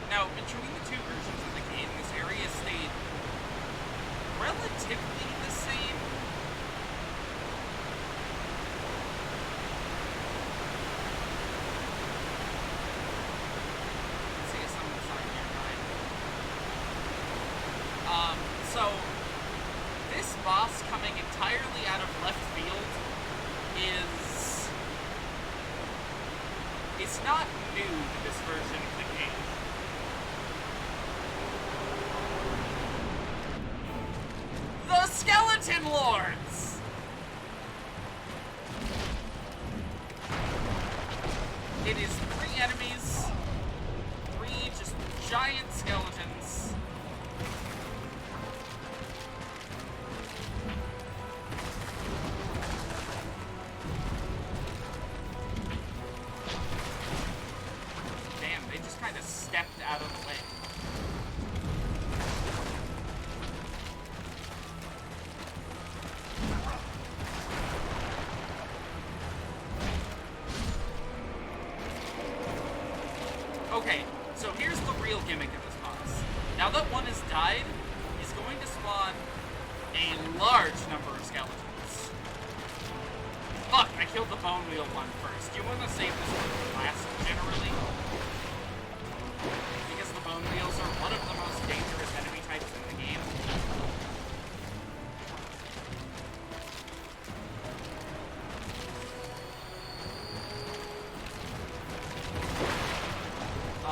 Now, between the 2 versions of the game, this area stayed relatively the same. boss coming entirely out of left field is... It's not new to this version of the game. The Skeleton Lords! It is 3 enemies, 3 just giant skeletons. Damn, they just kind of stepped out of the way. Okay, so here's the real gimmick of this boss. Now that one has died, he's going to spawn a large number of skeletons. Fuck, I killed the bone wheel one first. Do you want to save this one for last, generally? Because the bone wheels are one of the most dangerous enemy types in the game.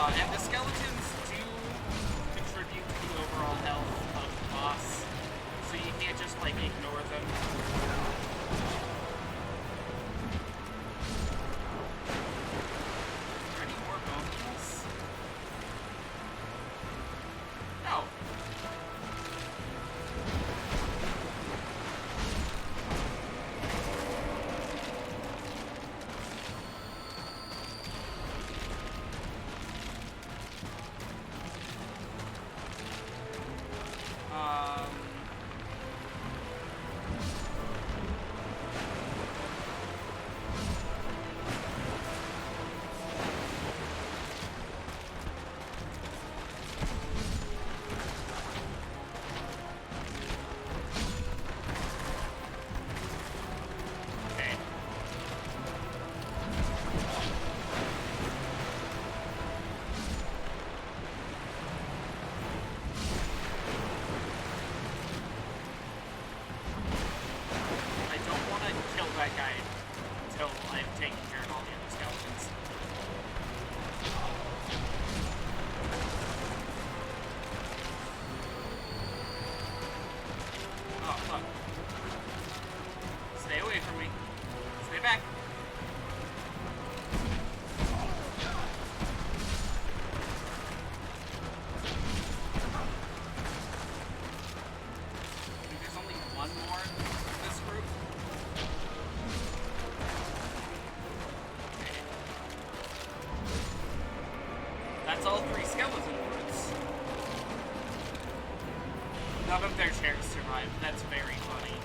And the skeletons do contribute to the overall health of the boss, so you can't just, like, ignore them. Are there any more bone wheels? No. Okay. I don't want to kill that guy until I've taken care of all the other skeletons. Oh, fuck. Stay away from me. Stay back. I think there's only one more in this group. Okay. That's all 3 skeleton lords. None of their chairs survived. That's very funny.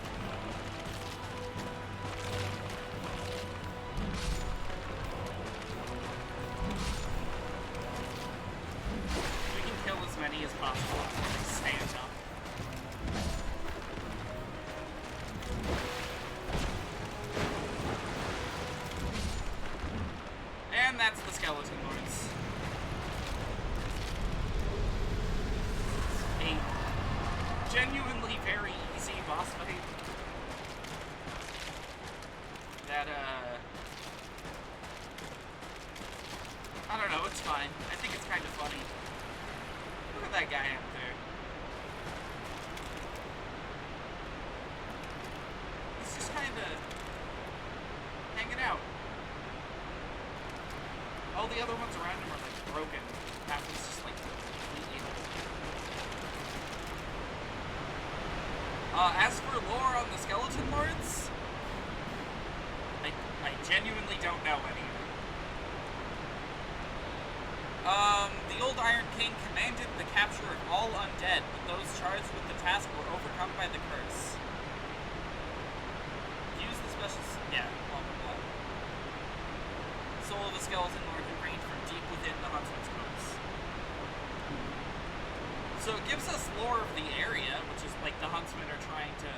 We can kill as many as possible before they stand up. And that's the skeleton lords. A genuinely very easy boss fight. That, I don't know, it's fine. I think it's kind of funny. Look at that guy up there. He's just kind of hanging out. All the other ones around him are, like, broken. That one's just, like, completely... As for lore on the Skeleton Lords, I genuinely don't know any. The old Iron King commanded the capture of all undead, but those charged with the task were overcome by the curse. Use the special... yeah, blah, blah, blah. Soul of a skeleton lord who reigned from deep within the huntsman's hopes. So it gives us lore of the area, which is like the huntsmen are trying to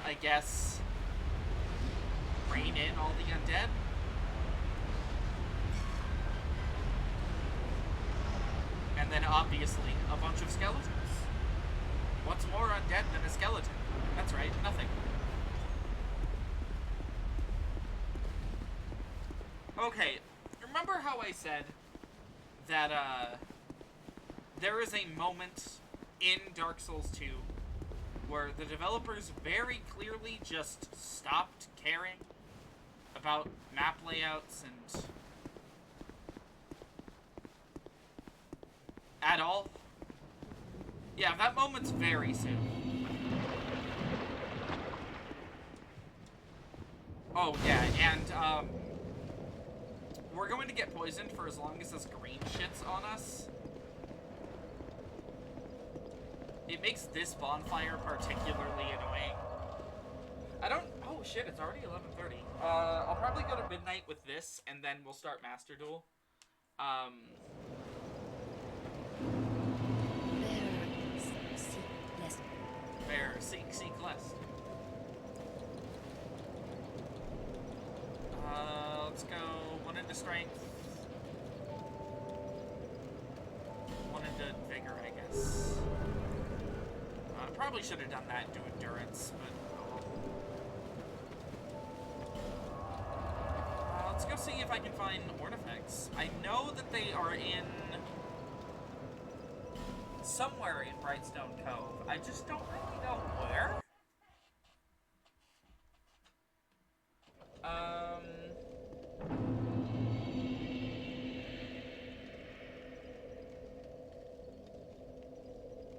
I guess rein in all the undead. obviously, a bunch of skeletons. What's more undead than a skeleton? That's right, nothing. Okay, remember how I said that, there is a moment in Dark Souls 2 where the developers very clearly just stopped caring about map layouts and at all? Yeah, that moment's very soon. Oh, yeah, and, we're going to get poisoned for as long as this green shit's on us. It makes this bonfire particularly annoying. I don't... Oh, shit, it's already 11:30. I'll probably go to midnight with this, and then we'll start Master Duel. Seek less. Let's go 1 into strength. 1 into vigor, I guess. Probably should have done that into endurance, but let's go see if I can find artifacts. I know that they are in somewhere in Brightstone Cove. I just don't really know where.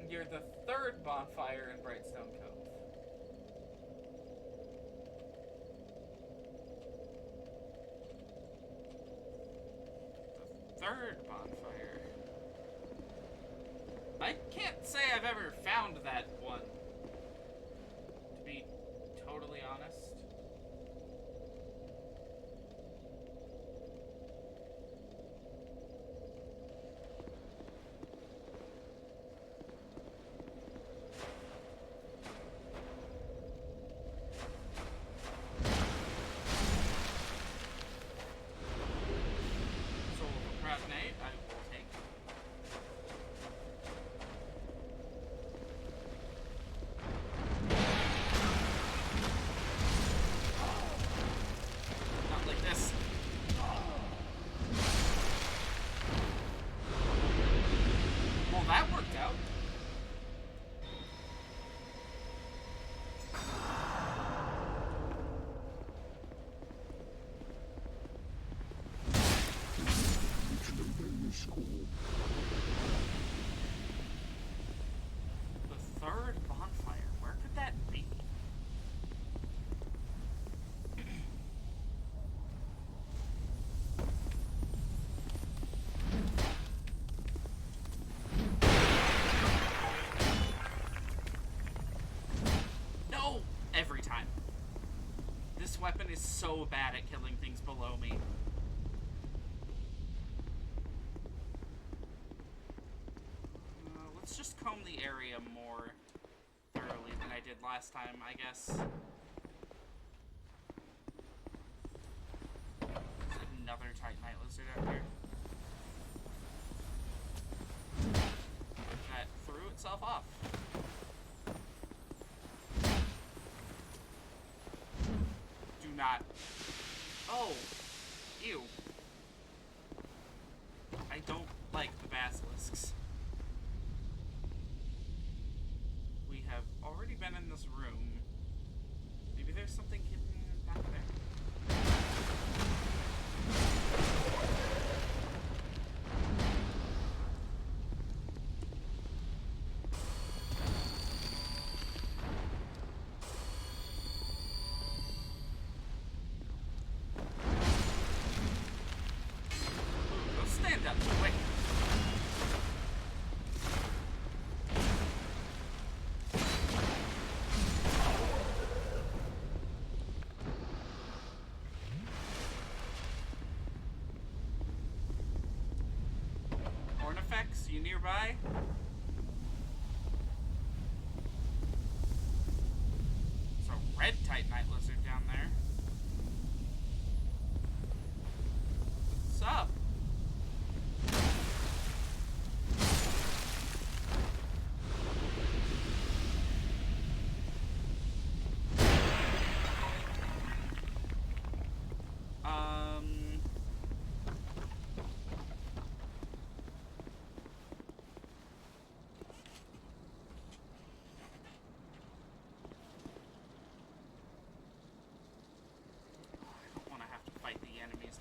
Near the 3rd bonfire in Brightstone Cove. The 3rd bonfire. I can't say I've ever found that one, to be totally honest. The 3rd bonfire, where could that be? No! Every time. This weapon is so bad at killing things below me. Let's just comb the area more thoroughly than I did last time, I guess. There's another Titanite lizard out here. That threw itself off. Do not. Oh! Ew. I don't like the basilisks. We have already been in this room. Maybe there's something hidden back there. Ooh, go stand up, quick. Artifacts, you nearby? There's a red Titanite lizard down there. What's up?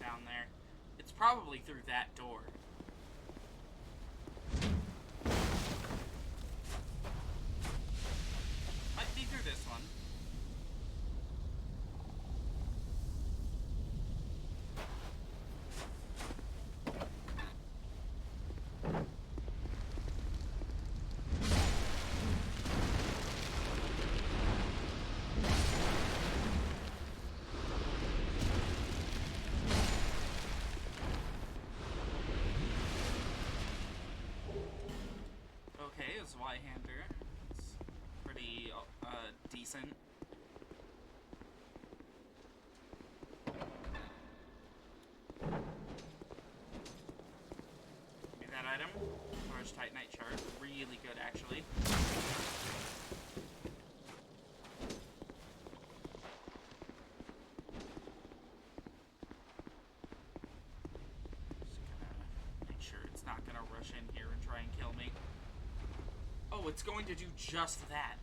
down there. It's probably through that door. Might be through this one. Okay, it's Y-hander. It's pretty decent. Give me that item. Large Titanite shard. Really good, actually. Just gonna make sure it's not gonna rush in here and try and kill me. Oh, it's going to do just that.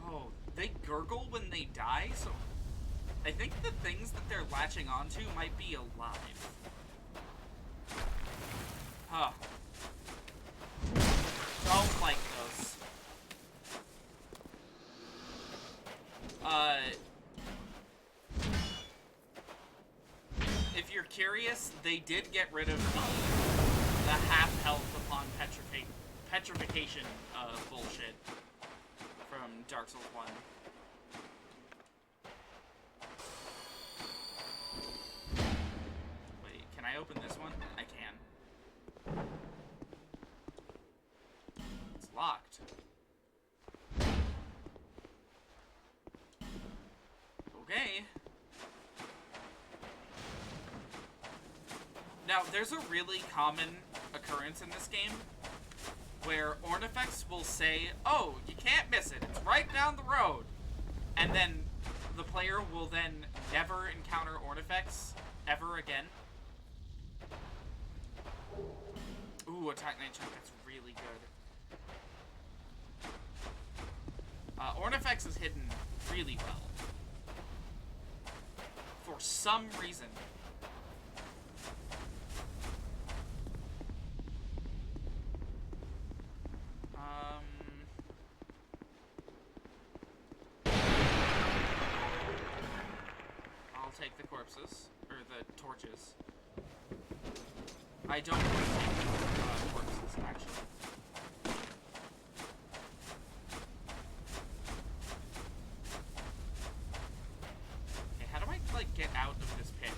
Oh, they gurgle when they die, so I think the things that they're latching onto might be alive. Huh. Don't like those. If you're curious, they did get rid of the half health upon petrification bullshit from Dark Souls 1. Wait, can I open this one? I can. It's locked. Okay. Now, there's a really common occurrence in this game where Ornifex will say, oh, you can't miss it, it's right down the road. And then the player will then never encounter Ornifex ever again. Ooh, a Titanite chunk, that's really good. Ornifex is hidden really well. For some reason. I'll take the corpses, or the torches. I don't want to take corpses, actually. Okay, how do I, like, get out of this pit?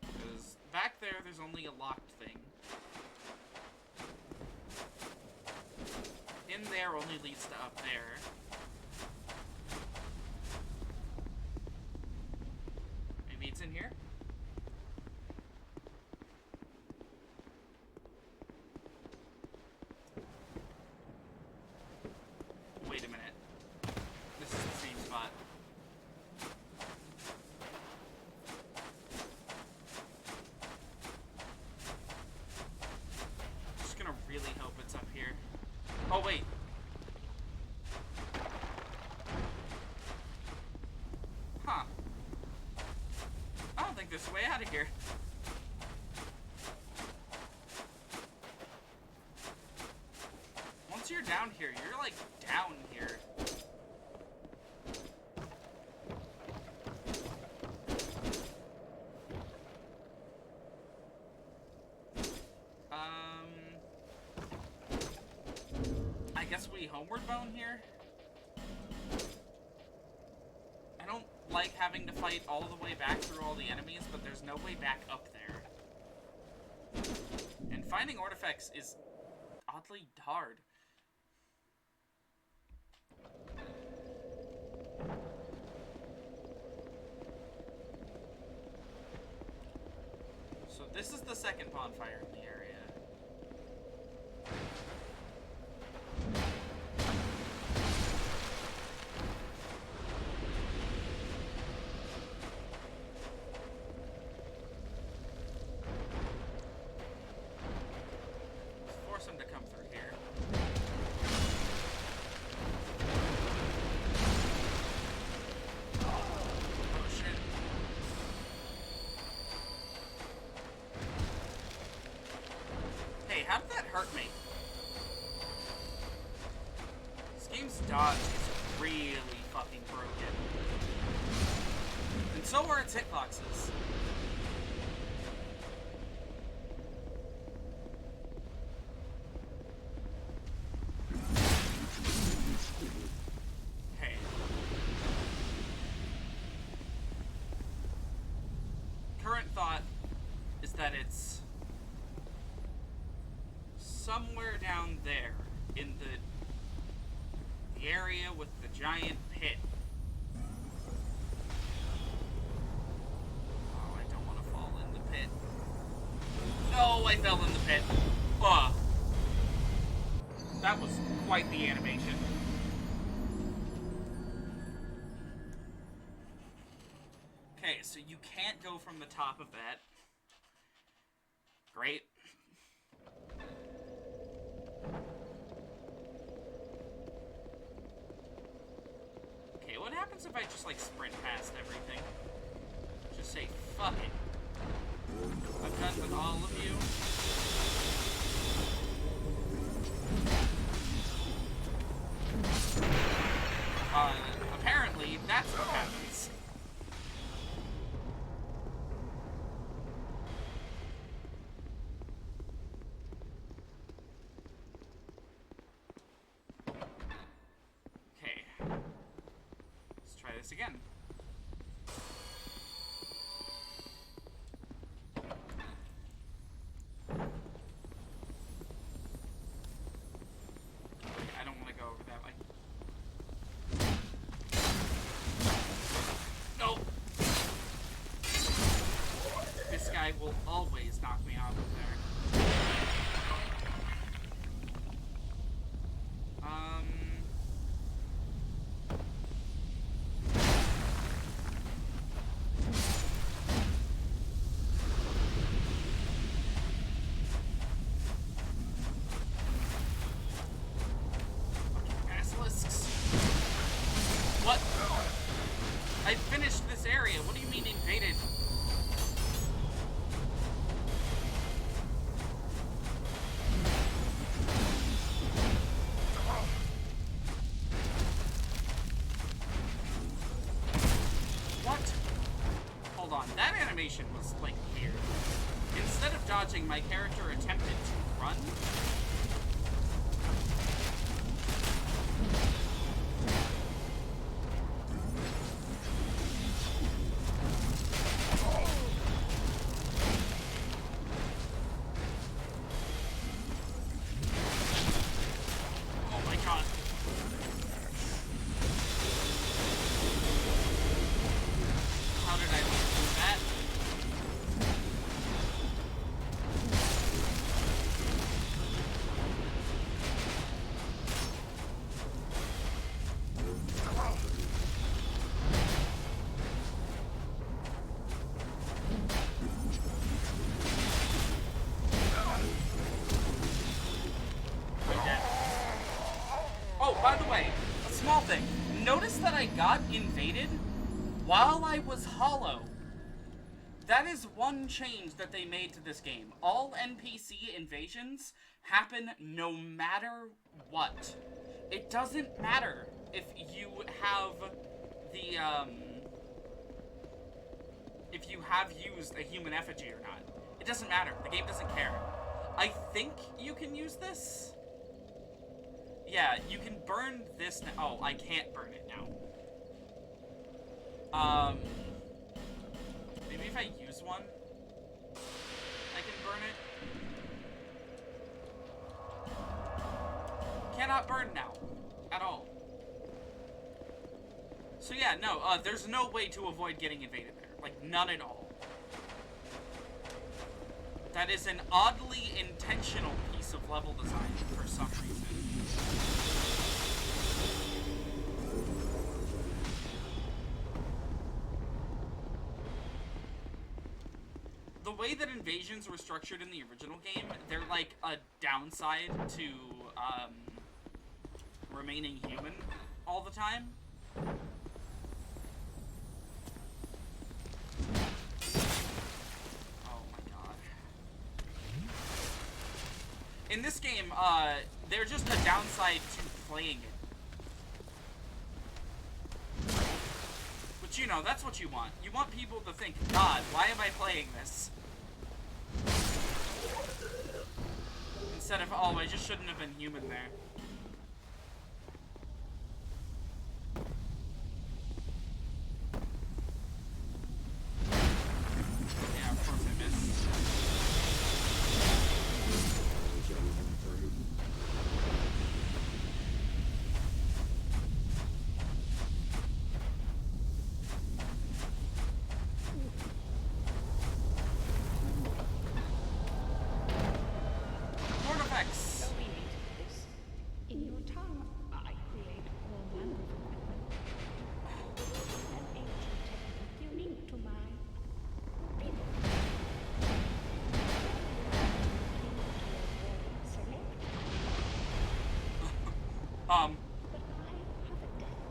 Because back there, there's only a locked thing. In there only leads to up there. Maybe it's in here? Wait a minute. This is the same spot. I'm just gonna really hope it's up here. Oh, wait. Huh. I don't think there's a way out of here. Once you're down here, you're like down here. I guess we homeward bound here? I don't like having to fight all the way back through all the enemies, but there's no way back up there. And finding artifacts is oddly hard. So this is the second bonfire in the area. to come through here. Oh, shit. Hey, how did that hurt me? This game's dodge is really fucking broken. And so are its hitboxes. Okay. Current thought is that it's somewhere down there in the area with the giant pit. Oh, I don't want to fall in the pit. No, I fell in the pit. Ugh. That was quite the animation. Okay, so you can't go from the top of that. Great. Okay, what happens if I just, like, sprint past everything? Just say, fuck it. I'm done with all of you. Apparently, that's what happens. Okay. Let's try this again. I don't want to go over that way. No! This guy will always knock me out of there. Basilisks. What? I finished this area. What do you mean invaded? What? Hold on. That animation was, like, weird. Instead of dodging, my character attempted to run. Oh my god. How did I lose that? I'm dead. Oh, by the way, a small thing. Notice that I got invaded while I was hollow. That is one change that they made to this game. All NPC invasions happen no matter what. It doesn't matter if you have the, if you have used a human effigy or not. It doesn't matter. The game doesn't care. I think you can use this. Yeah, you can burn this now. Oh, I can't burn it now. Maybe if I use one, I can burn it. Cannot burn now. At all. So yeah, no, there's no way to avoid getting invaded there. Like, none at all. That is an oddly intentional piece of level design for some reason. The way way that invasions were structured in the original game, they're like a downside to remaining human all the time. Oh my god. In this game, they're just a downside to playing it. But you know, that's what you want. You want people to think, God, why am I playing this? Instead of, oh, I just shouldn't have been human there. Yeah, of course I missed. Lord effects.
So we need this. In your tongue, I create all manner of equipment. An ancient technique unique to my people. Select, but I have a debt.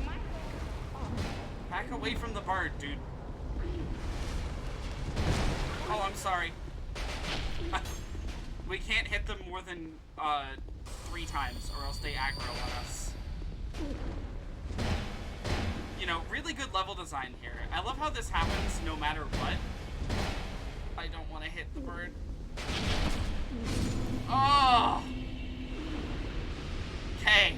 My
Back away from the bard, dude. Oh, I'm sorry. We can't hit them more than 3 times, or else they aggro on us. You know, really good level design here. I love how this happens no matter what. I don't want to hit the bird. Oh! Okay.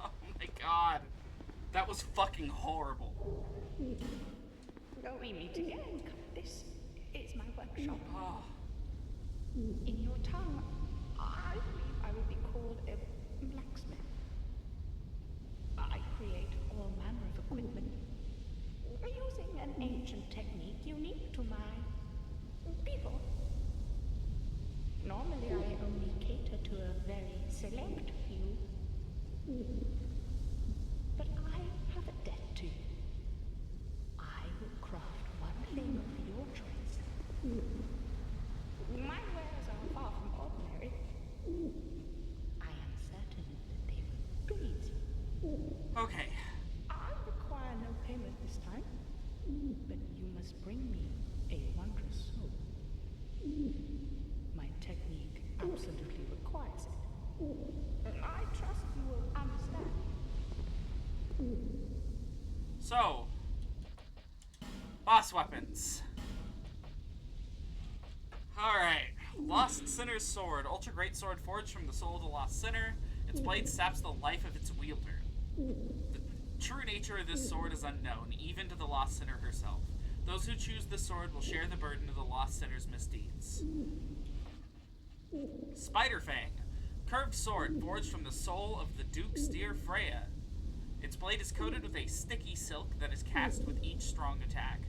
Oh my god. That was fucking horrible.
Though we meet again, this is my workshop.
Oh.
In your tongue, I believe I would be called a blacksmith. I create all manner of equipment using an ancient technique unique to my people. Normally, I only cater to a very select few. But I have a debt to you. I will craft one thing of your choice. My wares are far from ordinary. I am certain that they will please you.
Okay.
I require no payment this time, but you must bring me a wondrous soul. My technique absolutely requires it. I trust you will understand.
So, boss weapons. Alright. Lost Sinner's Sword. Ultra Great Sword forged from the soul of the Lost Sinner. Its blade saps the life of its wielder. The true nature of this sword is unknown, even to the Lost Sinner herself. Those who choose this sword will share the burden of the Lost Sinner's misdeeds. Spider Fang. Curved sword forged from the soul of the Duke's dear Freya. Its blade is coated with a sticky silk that is cast with each strong attack,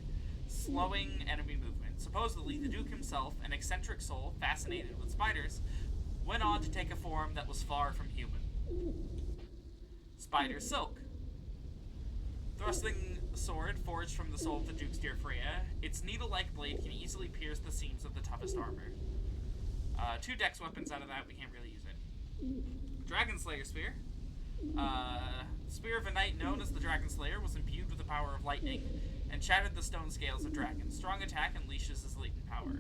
slowing enemy movement. Supposedly, the Duke himself, an eccentric soul fascinated with spiders, went on to take a form that was far from human. Spider Silk. Thrusting sword forged from the soul of the Duke's dear Freya. Its needle-like blade can easily pierce the seams of the toughest armor. 2 dex weapons out of that, we can't really use it. Dragon Slayer Spear. Spear of a knight known as the Dragon Slayer was imbued with the power of lightning and shattered the stone scales of dragons. Strong attack unleashes his latent power.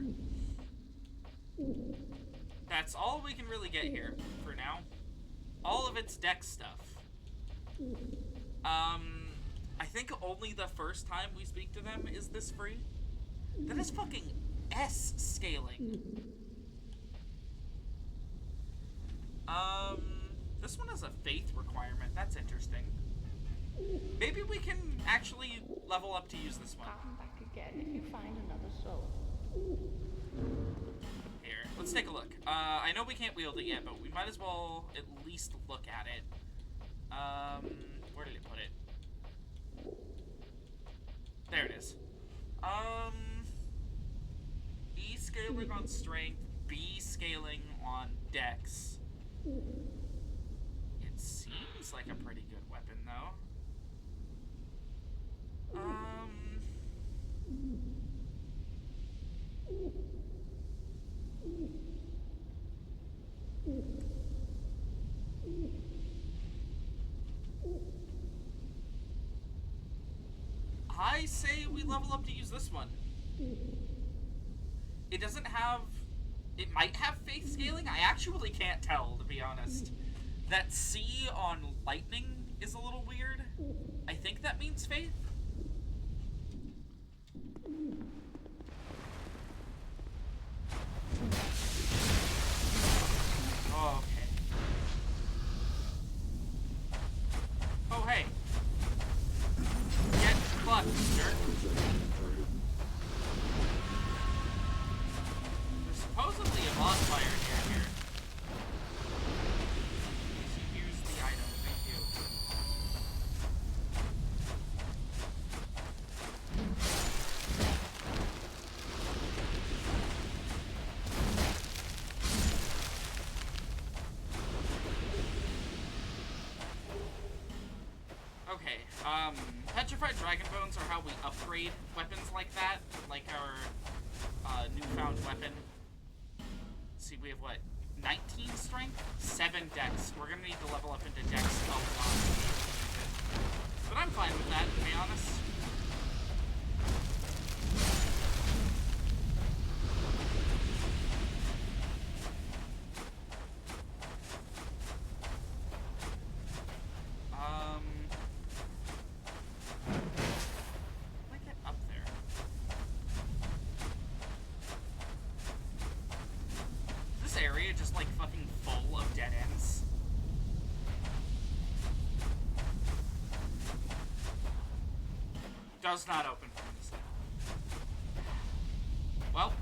That's all we can really get here for now. All of it's dex stuff. I think only the first time we speak to them is this free. That is fucking S scaling. This one has a faith requirement. That's interesting. Maybe we can actually level up to use this one.
Come back again if you find another soul.
Here, let's take a look. I know we can't wield it yet, but we might as well at least look at it. Where did it put it? There it is. E scaling on strength, B scaling on dex. It seems seems like a pretty good weapon, though. I say we level up to use this one. It doesn't have... It might have faith scaling. I actually can't tell, to be honest. That C on lightning is a little weird. I think that means faith. Oh, okay. Oh, hey. Get fucked, jerk. There's supposedly a bonfire near here. Here's the item, thank you. Okay, petrified dragon bones are how we upgrade weapons like that, like our newfound weapon. Let's see, we have what? 19 strength, 7 dex. We're gonna need to level up into dex a lot. But I'm fine with that, to be honest. How do I get up there? Is this area just like fucking full of dead ends? Does not open from this side. Well,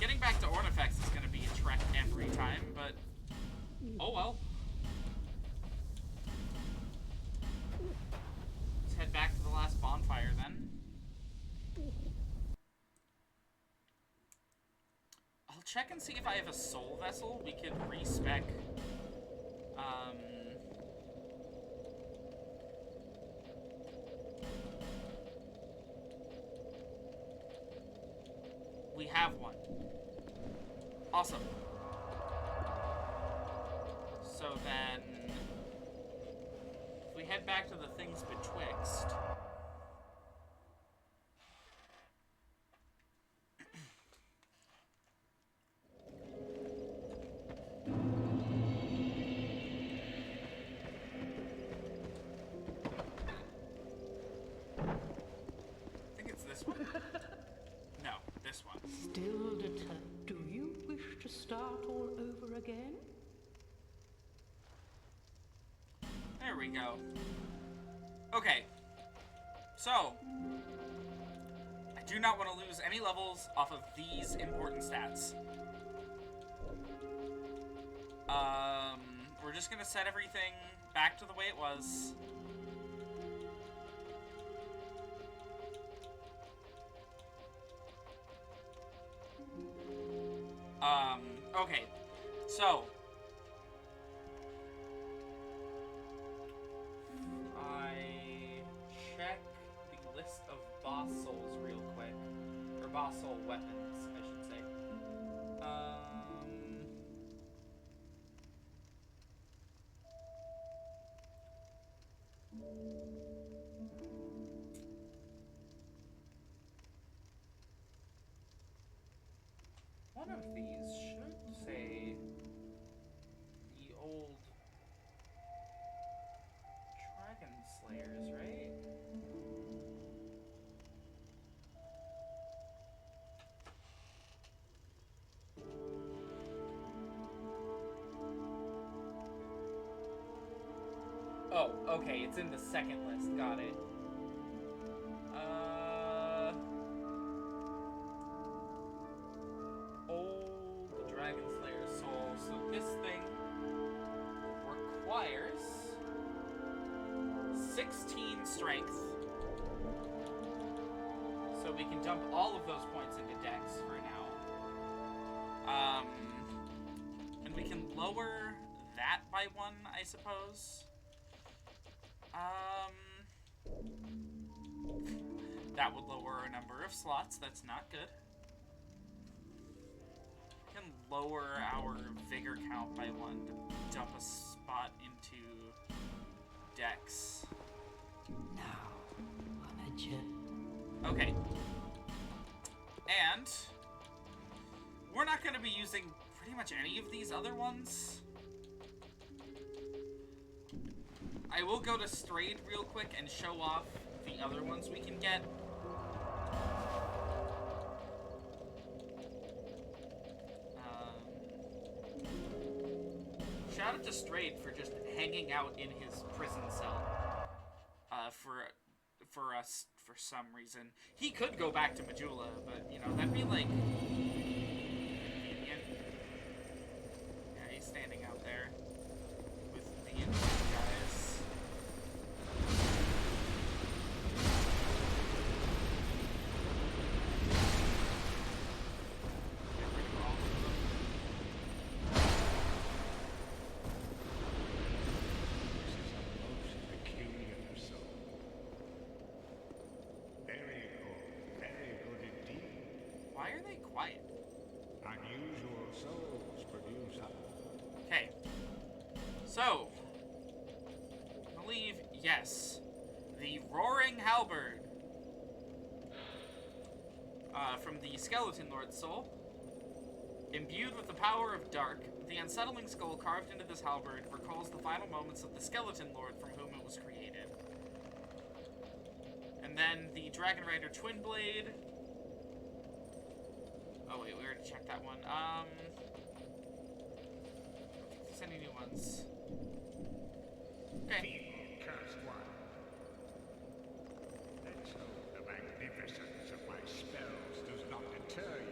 getting back to Ornifex is going to be a trek every time, but oh well. Let's head back to the last bonfire then. I'll check and see if I have a soul vessel we could respec. We have one. Awesome. So then, if we head back to the things betwixt. I think it's this one. No, this one.
Still determined. Do you wish to start all over again?
There we go. Okay. So, I do not want to lose any levels off of these important stats. We're just gonna set everything back to the way it was. Okay, so I check the list of boss souls real quick, or boss soul weapons, I should say. One of these should say the old Dragon Slayers, right? Oh, okay, it's in the second list, got it. Old Dragon Slayer soul. So this thing requires 16 strength. So we can dump all of those points into Dex for now. And we can lower that by one, I suppose. That would lower our number of slots. That's not good. We can lower our vigor count by one to dump a spot into Dex.
Now, on a journey.
Okay. And we're not going to be using pretty much any of these other ones. I will go to Strayed real quick and show off the other ones we can get. Shout out to Strayed for just hanging out in his prison cell. For us, for some reason. He could go back to Majula, but, you know, that'd be, like... Yeah, he's standing out there with the guys. Get rid of all of them.
This is a most peculiar soul. Very good indeed.
Why are they quiet?
Unusual souls produce
Okay. So, I believe, yes, the Roaring Halberd from the Skeleton Lord's soul. Imbued with the power of dark, the unsettling skull carved into this halberd recalls the final moments of the Skeleton Lord from whom it was created. And then the Dragon Rider Twin Blade. Oh wait, we already checked that one. I don't think there's any new ones. Okay.
Feeble cursed one. Let's hope the magnificence of my spells does not deter you.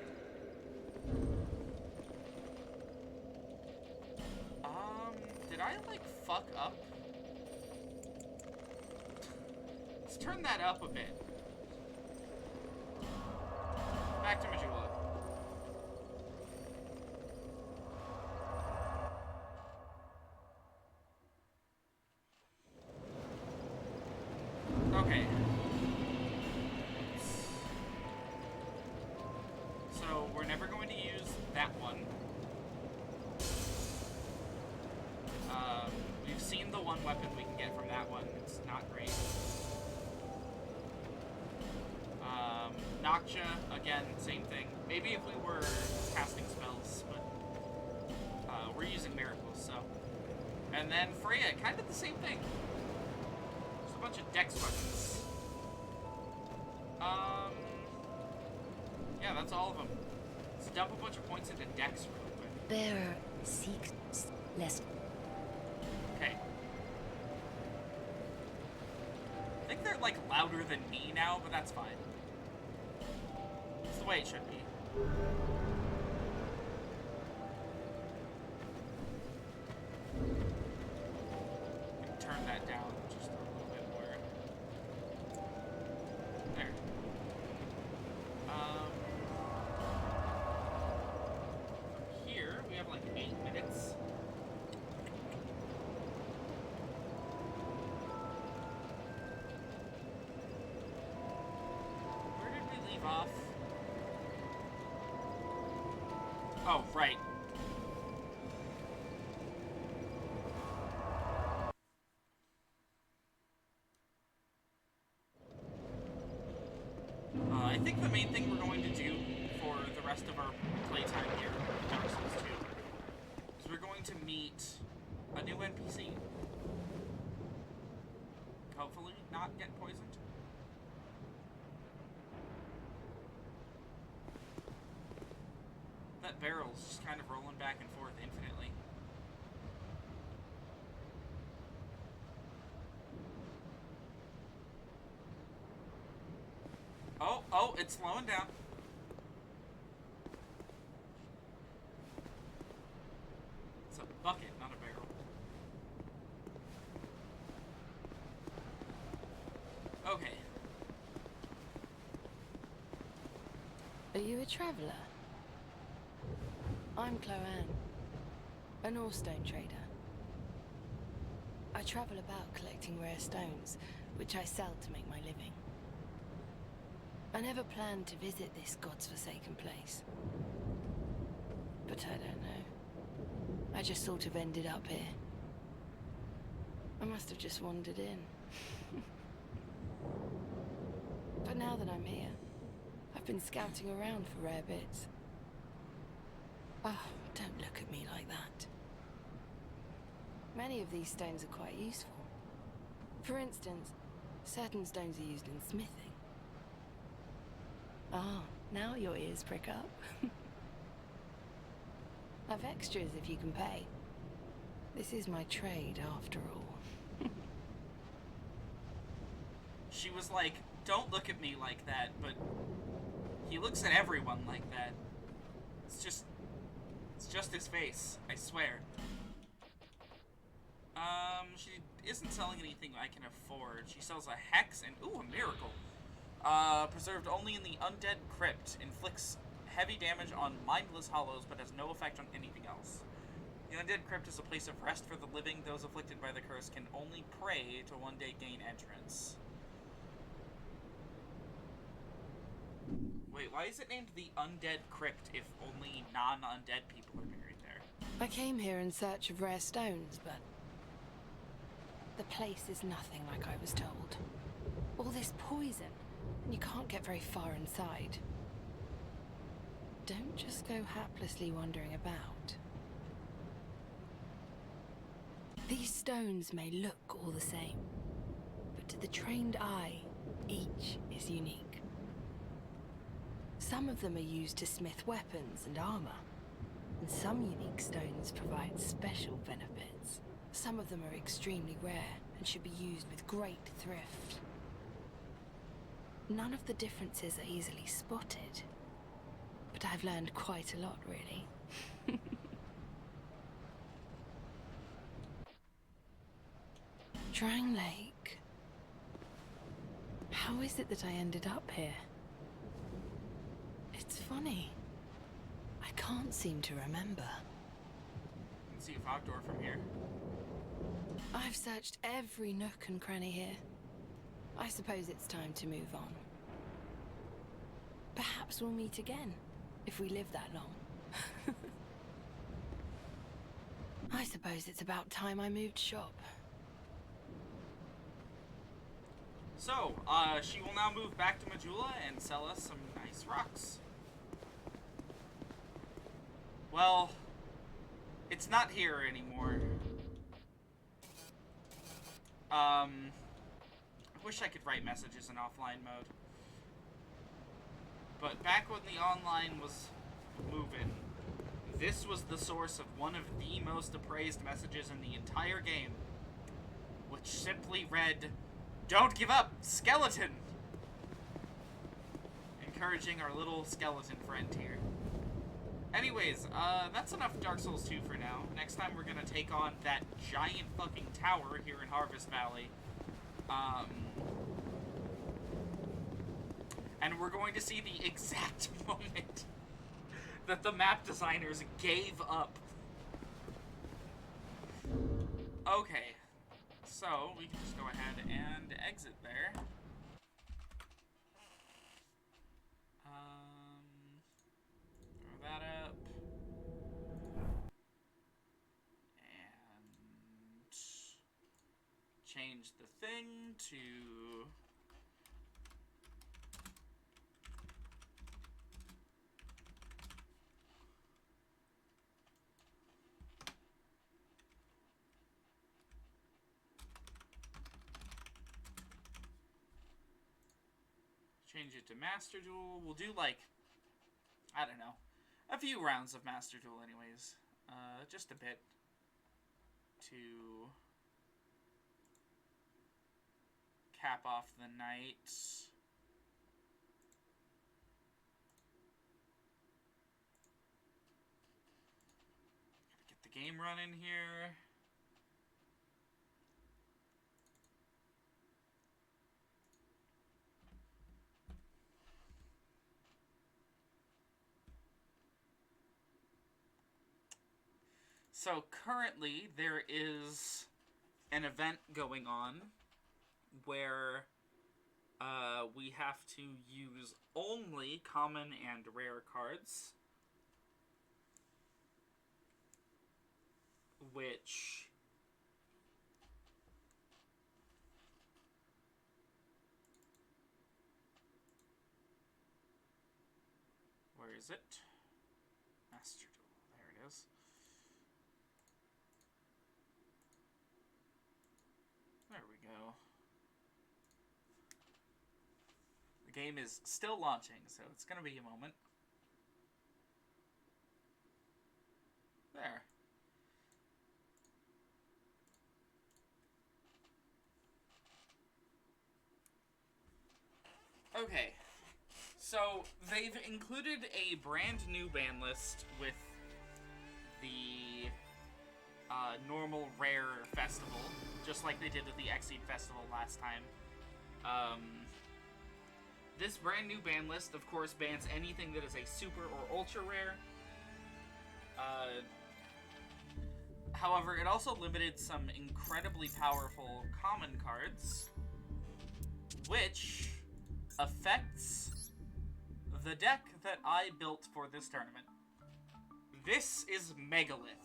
Did I, like, fuck up? Let's turn that up a bit. Back to Majula. Okay. So, we're never going to use that one. We've seen the one weapon we can get from that one. It's not great. Noctua, again, same thing. Maybe if we were casting spells, but we're using miracles, so. And then Freya, kind of the same thing. Just a bunch of dex weapons. Yeah, that's all of them. Let's dump a bunch of points into dex real quick.
Bearer seeks less.
Okay. I think they're, like, louder than me now, but that's fine. It's the way it should be. Turn that down just a little bit more. There. Here, we have, like, 8 minutes. Where did we leave off? Oh, right. I think the main thing we're going to do for the rest of our playtime here in Dark Souls 2 is we're going to meet a new NPC. Hopefully not get poisoned. That barrel's just kind of rolling back and forth infinitely. Oh, it's slowing down. It's a bucket, not a barrel. Okay.
Are you a traveller? I'm Cloanne, an Orestone trader. I travel about collecting rare stones, which I sell to make my living. I never planned to visit this god's forsaken place. But I don't know. I just sort of ended up here. I must have just wandered in. But now that I'm here, I've been scouting around for rare bits. Oh, don't look at me like that. Many of these stones are quite useful. For instance, certain stones are used in smithing. Ah, now your ears prick up. I've extras if you can pay. This is my trade, after all.
She was like, don't look at me like that, but he looks at everyone like that. It's just his face, I swear. She isn't selling anything I can afford. She sells a hex and, ooh, a miracle. Preserved only in the undead crypt. Inflicts heavy damage on mindless hollows, but has no effect on anything else. The undead crypt is a place of rest for the living. Those afflicted by the curse can only pray to one day gain entrance. Wait, why is it named the undead crypt if only non-undead people are buried there?
I came here in search of rare stones, but the place is nothing like I was told. All this poison, and you can't get very far inside. Don't just go haplessly wandering about. These stones may look all the same, but to the trained eye, each is unique. Some of them are used to smith weapons and armor, and some unique stones provide special benefits. Some of them are extremely rare and should be used with great thrift. None of the differences are easily spotted, but I've learned quite a lot, really. Drang Lake. How is it that I ended up here? It's funny. I can't seem to remember.
You can see a fog door from here.
I've searched every nook and cranny here. I suppose it's time to move on. Perhaps we'll meet again, if we live that long. I suppose it's about time I moved shop.
So, she will now move back to Majula and sell us some nice rocks. Well, it's not here anymore. I wish I could write messages in offline mode. But back when the online was moving, this was the source of one of the most appraised messages in the entire game, which simply read, "Don't give up, skeleton!" Encouraging our little skeleton friend here. Anyways, that's enough Dark Souls 2 for now. Next time we're gonna take on that giant fucking tower here in Harvest Valley. And we're going to see the exact moment that the map designers gave up. Okay. So, we can just go ahead and exit there. Throw that up. And change the thing to... change it to Master Duel. We'll do, like, I don't know, a few rounds of Master Duel anyways. Just a bit to cap off the night. Get the game running here. So currently there is an event going on where we have to use only common and rare cards, which where is it? Master Duel. There it is. There we go. The game is still launching, so it's going to be a moment. There. Okay. So, they've included a brand new ban list with the normal rare festival, just like they did with the Exceed Festival last time. This brand new ban list, of course, bans anything that is a super or ultra rare. However, it also limited some incredibly powerful common cards, which affects the deck that I built for this tournament. This is Megalith.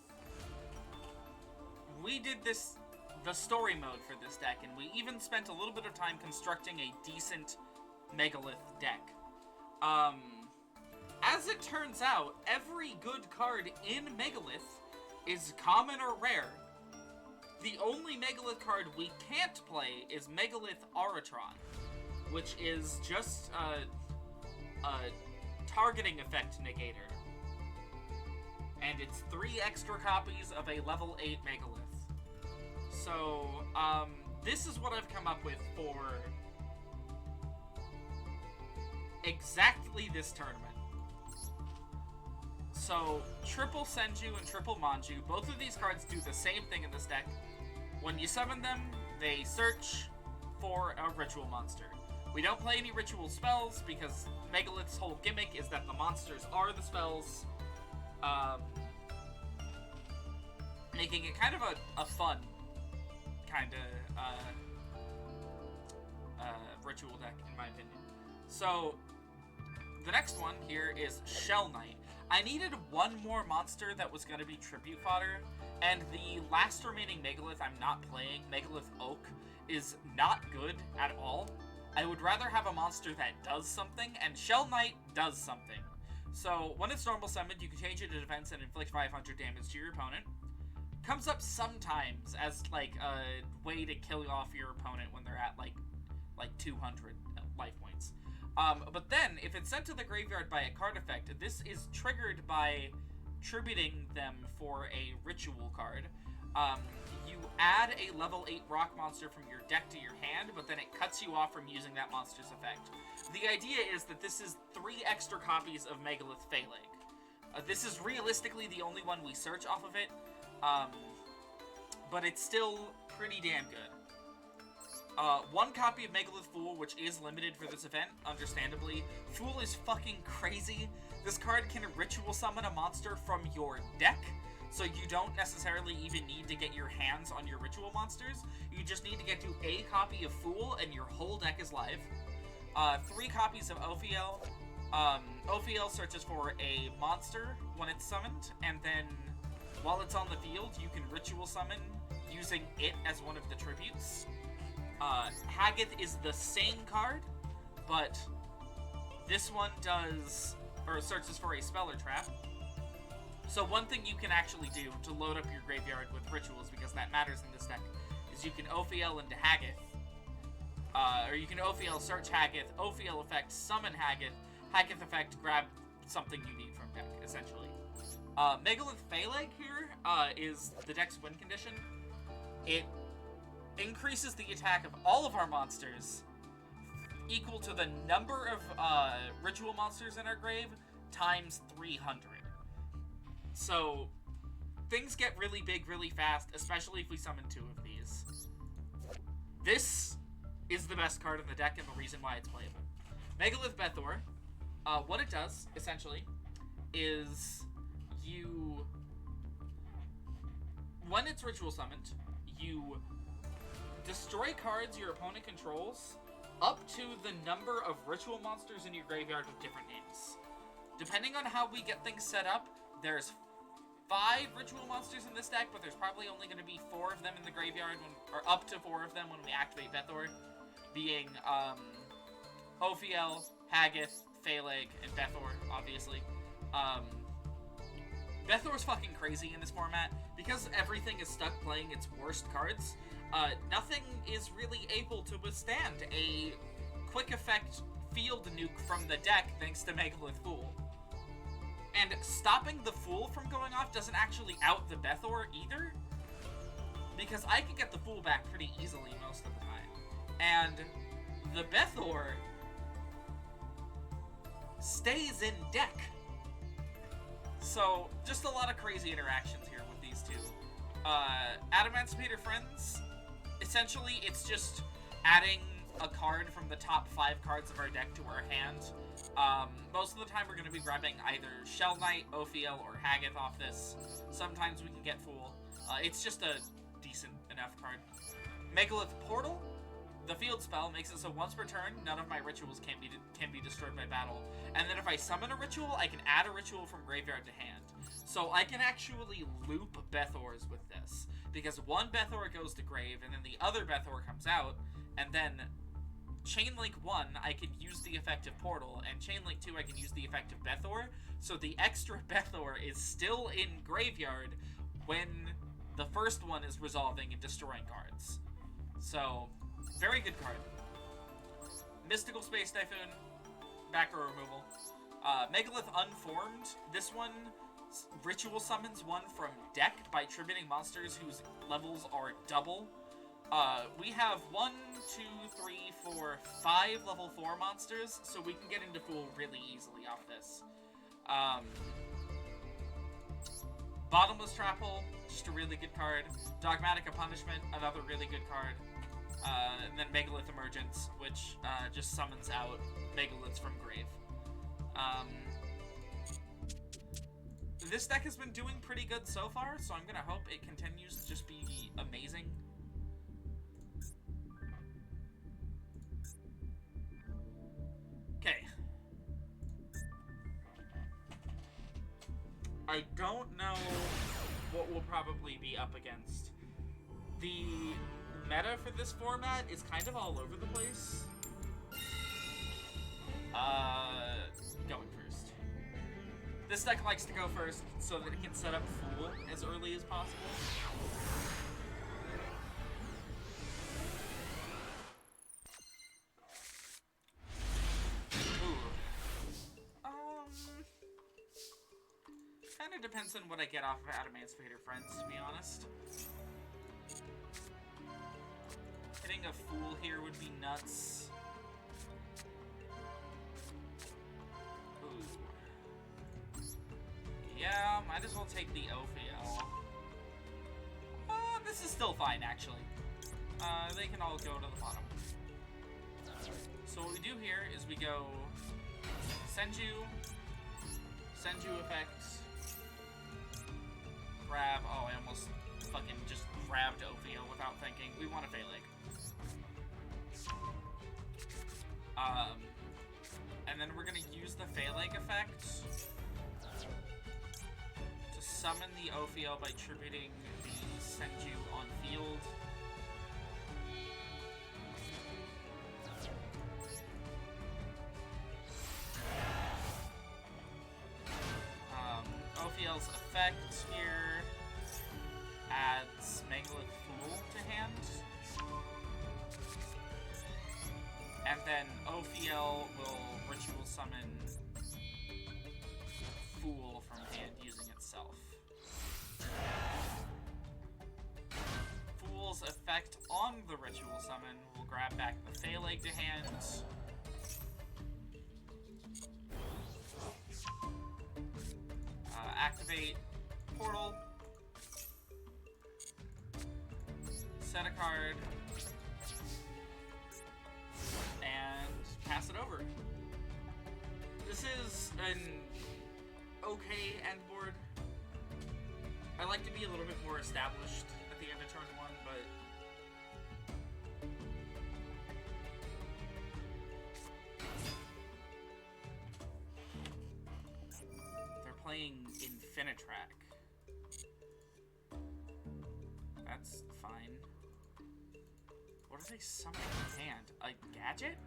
We did the story mode for this deck, and we even spent a little bit of time constructing a decent Megalith deck. As it turns out, every good card in Megalith is common or rare. The only Megalith card we can't play is Megalith Aratron, which is just a targeting effect negator. And it's 3 extra copies of a level 8 Megalith. So, this is what I've come up with for exactly this tournament. So, triple Senju and triple Manju, both of these cards do the same thing in this deck. When you summon them, they search for a ritual monster. We don't play any ritual spells because Megalith's whole gimmick is that the monsters are the spells, making it kind of a fun kind of ritual deck, in my opinion. So, the next one here is Shell Knight. I needed one more monster that was going to be tribute fodder, and the last remaining Megalith I'm not playing, Megalith Oak, is not good at all. I would rather have a monster that does something, and Shell Knight does something. So, when it's normal summoned, you can change it to defense and inflict 500 damage to your opponent. Comes up sometimes as, like, a way to kill off your opponent when they're at, like 200 life points. But then, if it's sent to the graveyard by a card effect, this is triggered by tributing them for a ritual card. You add a level 8 rock monster from your deck to your hand, but then it cuts you off from using that monster's effect. The idea is that this is 3 extra copies of Megalith Phaleg. This is realistically the only one we search off of it, but it's still pretty damn good. 1 copy of Megalith Fool, which is limited for this event, understandably. Fool is fucking crazy. This card can ritual summon a monster from your deck, so you don't necessarily even need to get your hands on your ritual monsters. You just need to get to a copy of Fool, and your whole deck is live. 3 copies of Ophiel. Ophiel searches for a monster when it's summoned, and then while it's on the field, you can ritual summon using it as one of the tributes. Haggith is the same card, but this one searches for a spell or trap. So one thing you can actually do to load up your graveyard with rituals, because that matters in this deck, is you can Ophiel into Haggith, or you can Ophiel search Haggith, Ophiel effect summon Haggith, Haggith effect grab something you need from deck, essentially. Megalith Phaleg here is the deck's win condition. It increases the attack of all of our monsters equal to the number of ritual monsters in our grave times 300. So, things get really big really fast, especially if we summon 2 of these. This is the best card in the deck and the reason why it's playable. Megalith Bethor, what it does, essentially, is when it's ritual summoned, you Destroy cards your opponent controls up to the number of ritual monsters in your graveyard with different names. Depending on how we get things set up, there's 5 ritual monsters in this deck, but there's probably only going to be 4 of them in the graveyard, or up to 4 of them when we activate Bethor, being Ophiel, Haggith, Phaleg, and Bethor, obviously. Bethor's fucking crazy in this format. Because everything is stuck playing its worst cards, nothing is really able to withstand a quick effect field nuke from the deck thanks to Megalith Fool. And stopping the Fool from going off doesn't actually out the Bethor either, because I can get the Fool back pretty easily most of the time. And the Bethor stays in deck. So, just a lot of crazy interactions here with these two. Adamancipator Friends, essentially it's just adding a card from the top 5 cards of our deck to our hand. Most of the time we're going to be grabbing either Shell Knight, Ophiel, or Haggith off this. Sometimes we can get Fool. It's just a decent enough card. Megalith Portal, the field spell makes it so once per turn, none of my rituals can be destroyed by battle. And then if I summon a ritual, I can add a ritual from graveyard to hand. So I can actually loop Bethors with this, because one Bethor goes to grave, and then the other Bethor comes out, and then Chainlink 1, I can use the effect of Portal, and Chainlink 2, I can use the effect of Bethor, so the extra Bethor is still in graveyard when the first one is resolving and destroying cards. So, very good card. Mystical Space Typhoon, back row removal. Megalith Unformed, this one ritual summons one from deck by tributing monsters whose levels are double. We have 1, 2, 3, 4, 5 level 4 monsters, so we can get into Fool really easily off this. Bottomless Trap Hole, just a really good card. Dogmatic of Punishment, another really good card. And then Megalith Emergence, which just summons out Megaliths from grave. This deck has been doing pretty good so far, so I'm gonna hope it continues to just be amazing. Okay. I don't know what we'll probably be up against. The meta for this format is kind of all over the place. Going first. This deck likes to go first so that it can set up Fool as early as possible. Kinda depends on what I get off of Adamancipator Friends, to be honest. Hitting a Fool here would be nuts. Yeah, might as well take the Ophiel. This is still fine, actually. They can all go to the bottom. So what we do here is we go Senju effects, grab, oh, I almost fucking just grabbed Ophiel without thinking. We want a Phaleg. And then we're gonna use the Phaleg effect to summon the Ophiel by tributing the Senju on field. Ophiel's effect here adds Megalith Fool to hand. And then Ophiel will ritual summon Fool from hand using itself. Fool's effect on the ritual summon will grab back the Phaleg to hand. Activate Portal. Set a card. And pass it over. This is an okay end board. I like to be a little bit more established at the end of turn 1, but playing Infinitrack. That's fine. What are they summoning in hand? A gadget?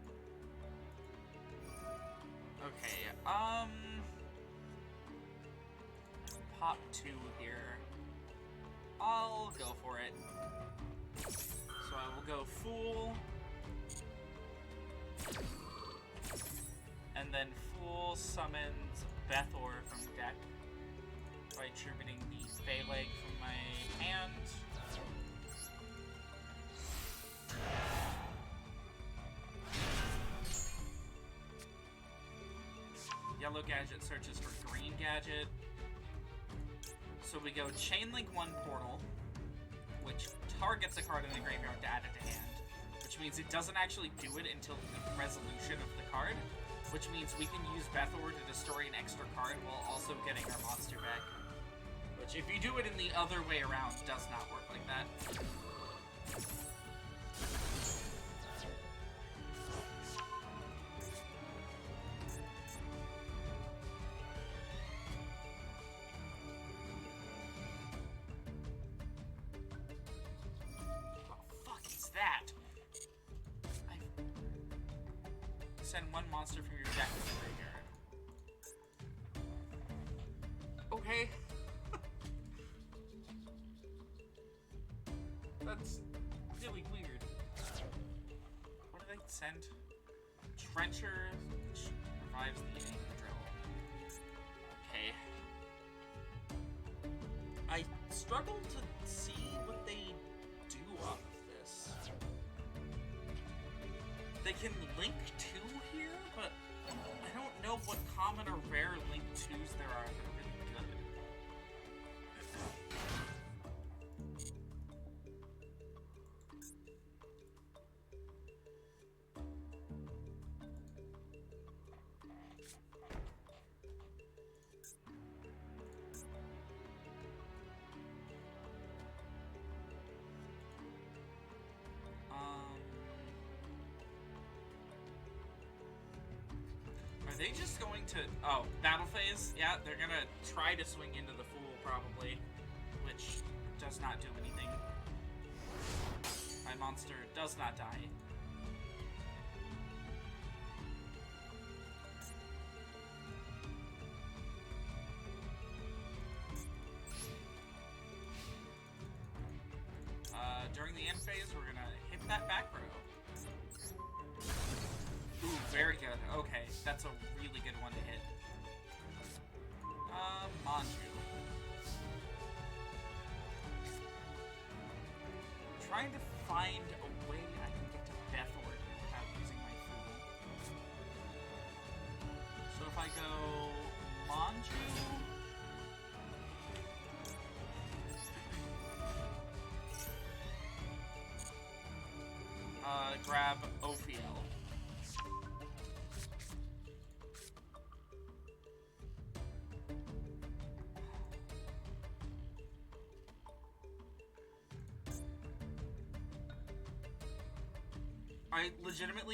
Okay, pop 2 here. I'll go for it. So I will go Fool. And then Fool summons Bethor from deck by attributing the Fey Leg from my hand. Yellow gadget searches for green gadget. So we go Chainlink 1 Portal, which targets a card in the graveyard to add it to hand, which means it doesn't actually do it until the resolution of the card, which means we can use Bethor to destroy an extra card while also getting our monster back. Which, if you do it in the other way around, does not work like that. Send one monster from your deck to the graveyard. Okay. That's really weird. What do they send? Trencher, which revives the anger drill. Okay. I struggle to see what they do off of this. They can link 2 here, but I don't know what common or rare link 2s there are that are really good. Are they just going to... Oh, battle phase? Yeah, they're gonna try to swing into the Fool, probably. Which does not do anything. My monster does not die. During the end phase, we're gonna hit that back row. Ooh, very good. Okay, that's a really good one to hit. Manju. I'm trying to find a way I can get to Bethor without using my Fool. So if I go Manju... grab Ophiel.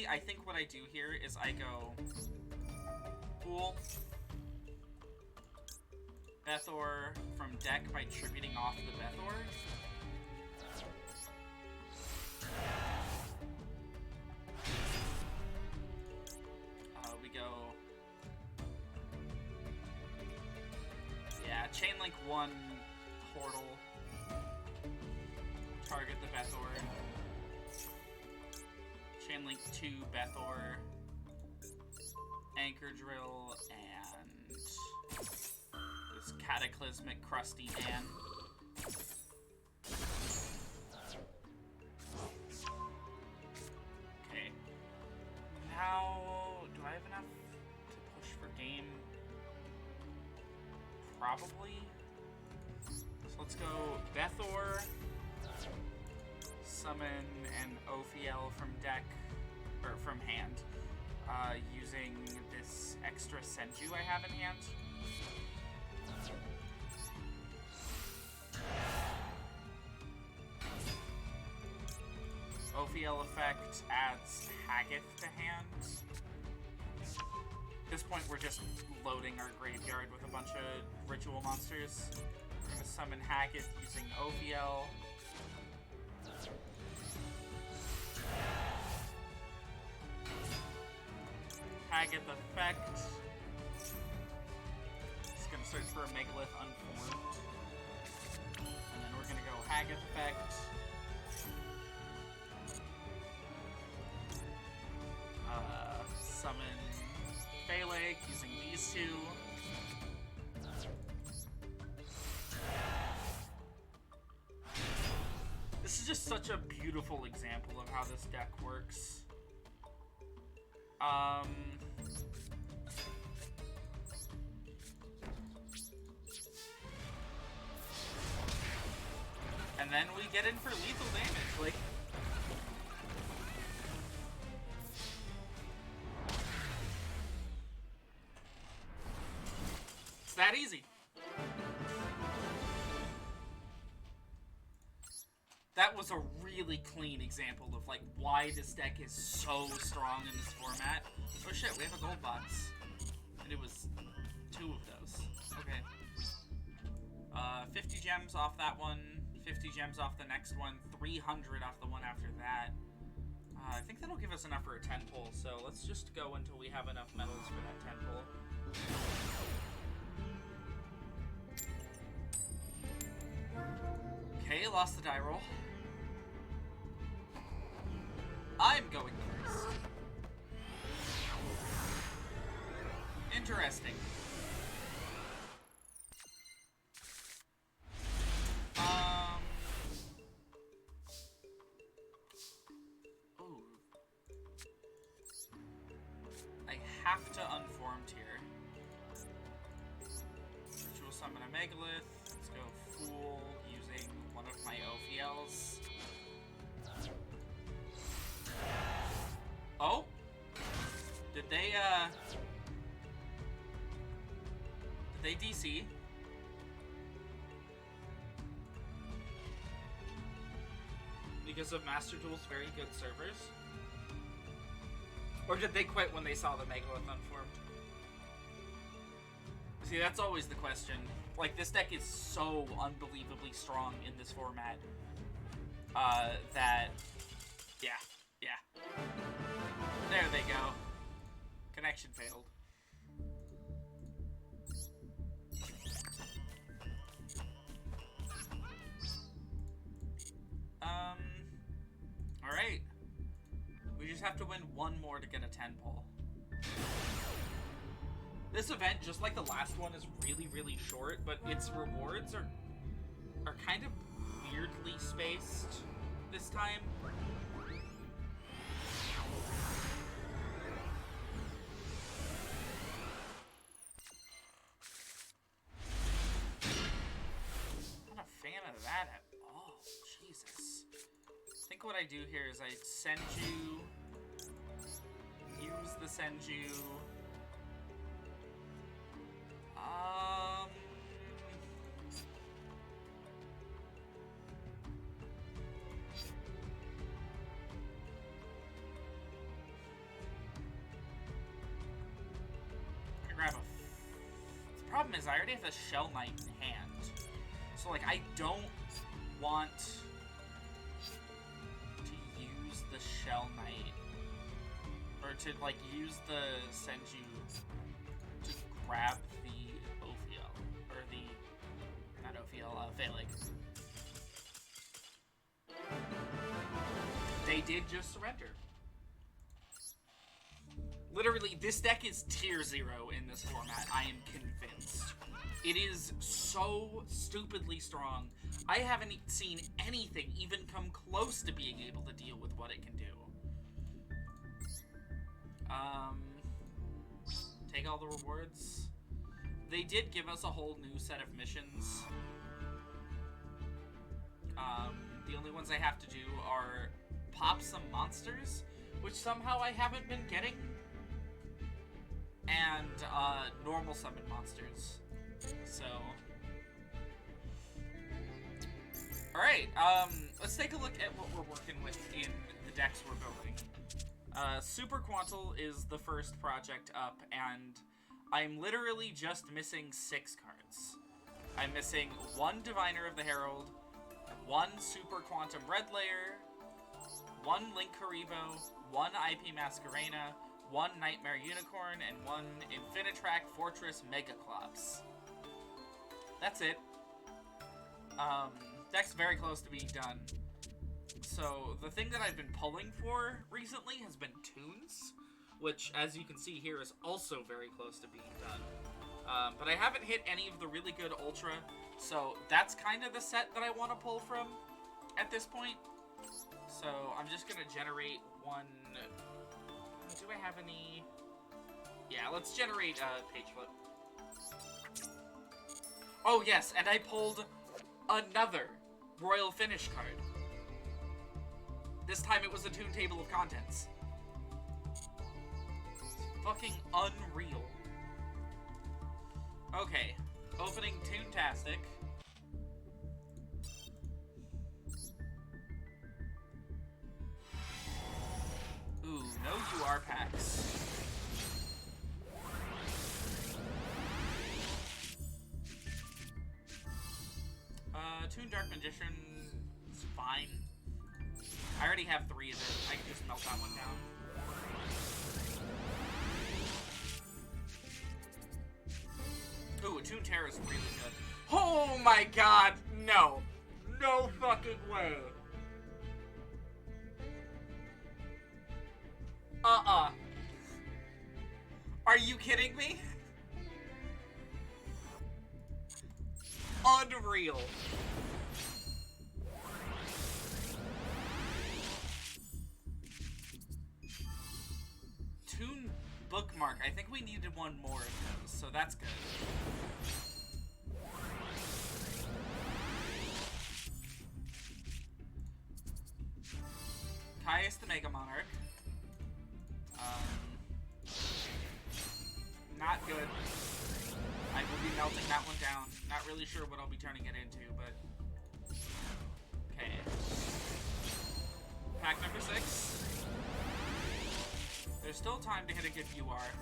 I think what I do here is I go Fool, Bethor from deck by tributing off the Bethor. We go... Yeah, Chainlink 1 Portal. Target the Bethor. Chainlink 2 Bethor, Anchor Drill, and this Cataclysmic Crusty Man. Okay. Now, do I have enough to push for game? Probably. So let's go Bethor. Summon an Ophiel from deck, or from hand, using this extra Senju I have in hand. Ophiel effect adds Haggith to hand. At this point, we're just loading our graveyard with a bunch of ritual monsters. We're gonna summon Hackett using Ophiel. Hackett effect. Just gonna search for a Megalith unformed. And then we're gonna go Hackett effect. Summon Phalanx using these two. This is just such a beautiful example of how this deck works. And then we get in for lethal damage, like... It's that easy. That was a really clean example of, like, why this deck is so strong in this format. Oh shit, we have a gold box. And it was 2 of those. Okay. 50 gems off that one, 50 gems off the next one, 300 off the one after that. I think that'll give us enough for a 10 pull, so let's just go until we have enough medals for that 10 pull. Okay, lost the die roll. I'm going first. Interesting. Ooh. I have to unformed here. Ritual summon a Megalith. Let's go Fool using one of my Ophiels. Oh? Did they DC? Because of Master Duel's very good servers? Or did they quit when they saw the Megalith unformed? See, that's always the question. Like, this deck is so unbelievably strong in this format. That... Yeah. There they go. Connection failed. Alright. We just have to win one more to get a 10 pull. This event, just like the last one, is really, really short, but its rewards are kind of weirdly spaced this time. Not a fan of that at all. Jesus. I think what I do here is I send you, use the send you. Grab a. The problem is I already have a Shell Knight in hand, so like I don't want to use the Shell Knight or to like use the Senju to grab the Ophiel or the not Ophiel, Phalanx. They did just surrender. Literally, this deck is tier 0 in this format, I am convinced. It is so stupidly strong. I haven't seen anything even come close to being able to deal with what it can do. Take all the rewards. They did give us a whole new set of missions. The only ones I have to do are pop some monsters, which somehow I haven't been getting. And normal summon monsters. So, all right. Let's take a look at what we're working with in the decks we're building. Super Quantal is the first project up, and I'm literally just missing 6 cards. I'm missing 1 Diviner of the Herald, 1 Super Quantum Red Layer, 1 Link Karibo, 1 IP Masquerena, 1 Nightmare Unicorn, and 1 Infinitrack Fortress Megaclops. That's it. Deck's very close to being done. So, the thing that I've been pulling for recently has been Toons, which, as you can see here, is also very close to being done. But I haven't hit any of the really good Ultra, so that's kind of the set that I want to pull from at this point. So, I'm just going to generate one... Do I have any... Yeah, let's generate Page Flip. Oh, yes, and I pulled another Royal Finish card. This time it was a Toon Table of Contents. It's fucking unreal. Okay, opening Toontastic. Ooh, no UR packs. Toon Dark Magician is fine. I already have 3 of it. I can just melt that one down. Ooh, a Toon Terror is really good. Oh my god, no. No fucking way. Are you kidding me? Unreal. Toon Bookmark. I think we needed one more of those, so that's good. Caius the Mega Monarch. Not good. I will be melting that one down. Not really sure what I'll be turning it into, but... Okay. Pack number 6. There's still time to hit a good UR.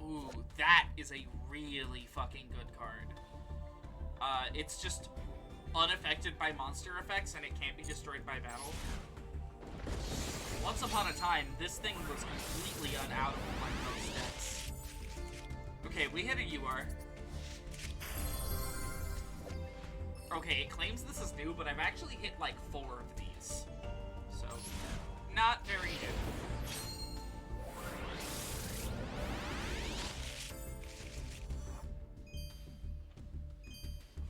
Ooh, that is a really fucking good card. It's just unaffected by monster effects, and it can't be destroyed by battle. Once upon a time, this thing was completely unoutable by most decks. Okay, we hit a UR. Okay, it claims this is new, but I've actually hit like 4 of these. So, not very new.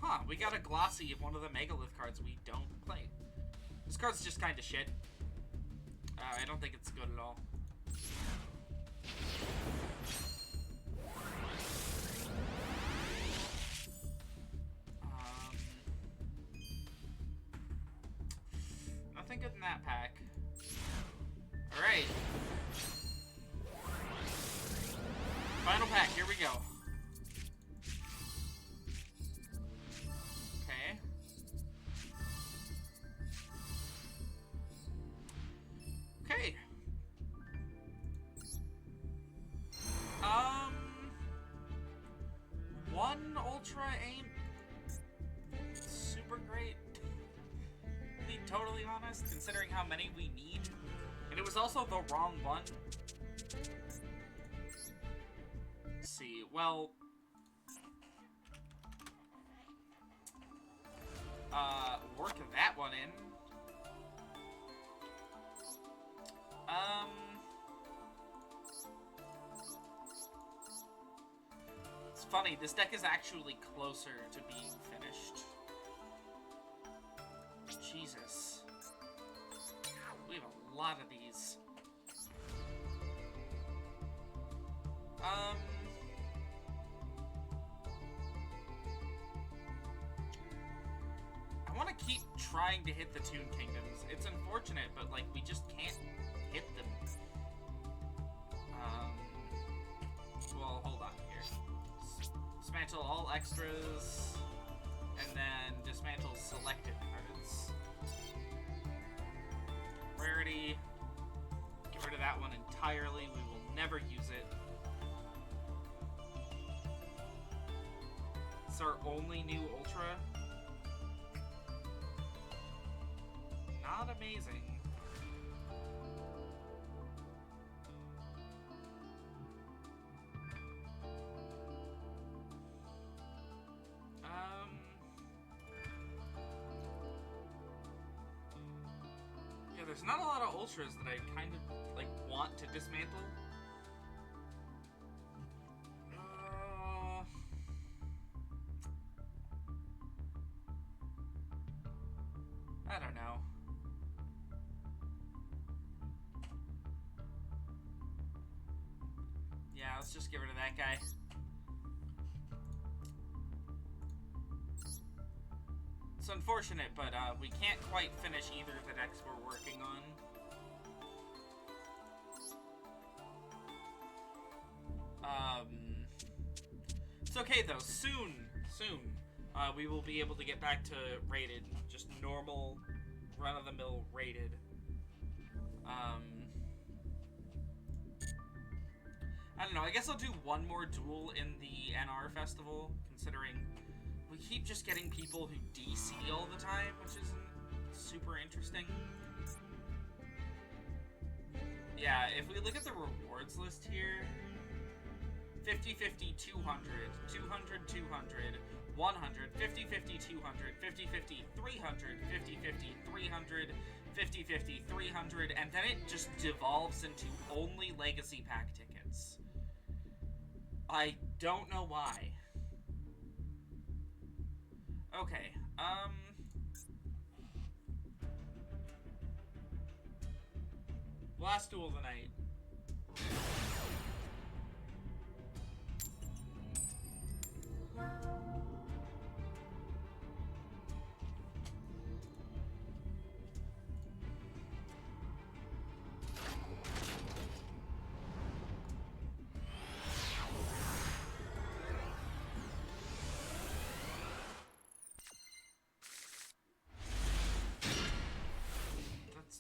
Huh, we got a glossy of one of the Megalith cards we don't play. This card's just kind of shit. I don't think it's good at all. Nothing good in that pack. Alright. Final pack, here we go. Okay. Okay. One Ultra ain't super great. To be totally honest, considering how many we need. And it was also the wrong one. Let's see, well... work that one in. It's funny, this deck is actually closer to being finished. Jesus. We have a lot of these. I want to keep trying to hit the Toon Kingdoms. It's unfortunate, but, like, we just can't hit them. Well, hold on here. Dismantle all extras, and then dismantle selected cards. Rarity. Get that one entirely. We will never use it. It's our only new Ultra. Not amazing. Yeah, there's not a lot of Ultras that I kind of, like, want to dismantle. I don't know. Yeah, let's just get rid of that guy. It's unfortunate, but we can't quite finish either of the decks we're working on. It's okay though. Soon, we will be able to get back to rated, just normal, run-of-the-mill rated. I don't know. I guess I'll do one more duel in the NR festival, considering we keep just getting people who DC all the time, which isn't super interesting. Yeah, if we look at the rewards list here, 50, 50, 200, 200, 200, 100, 50, 50, 200, 50, 50, 300, 50, 50, 300, 50, 50, 300, and then it just devolves into only legacy pack tickets. I don't know why. Okay, last duel of the night.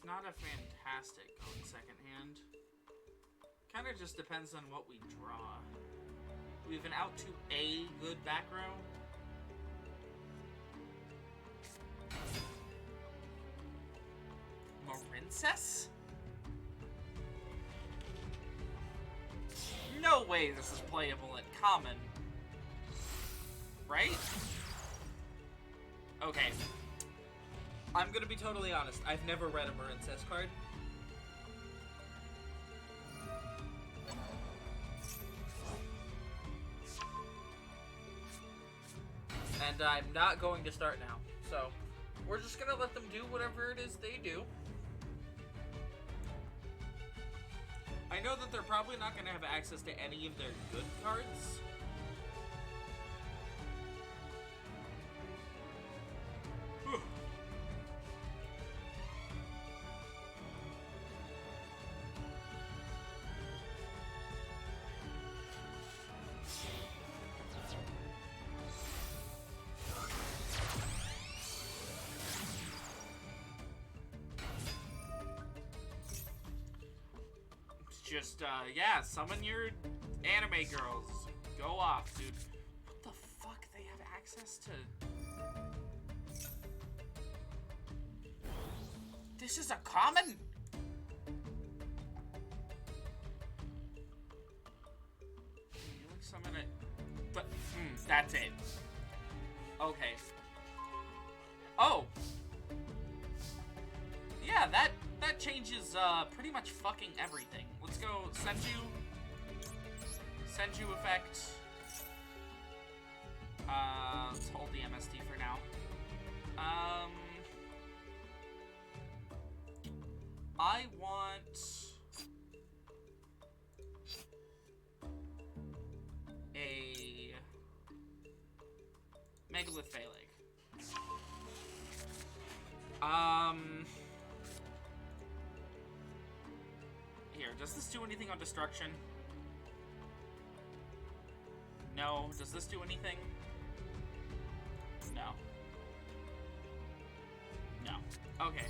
Not a fantastic going second hand. Kind of just depends on what we draw. We have an out to a good back row. Marincess? No way this is playable at common. Right? Okay. I'm gonna be totally honest. I've never read a Marincess card. And I'm not going to start now. So, we're just gonna let them do whatever it is they do. I know that they're probably not gonna have access to any of their good cards. Just, yeah, summon your anime girls. Go off, dude. What the fuck? They have access to... This is a common? You like summon it? But, that's it. Okay. Oh! Yeah, that changes, pretty much fucking everything. Let's go Senju effect. Let's hold the MST for now. I want a Megalith Phalanx. Here, does this do anything on destruction? No. Does this do anything? No. No. Okay.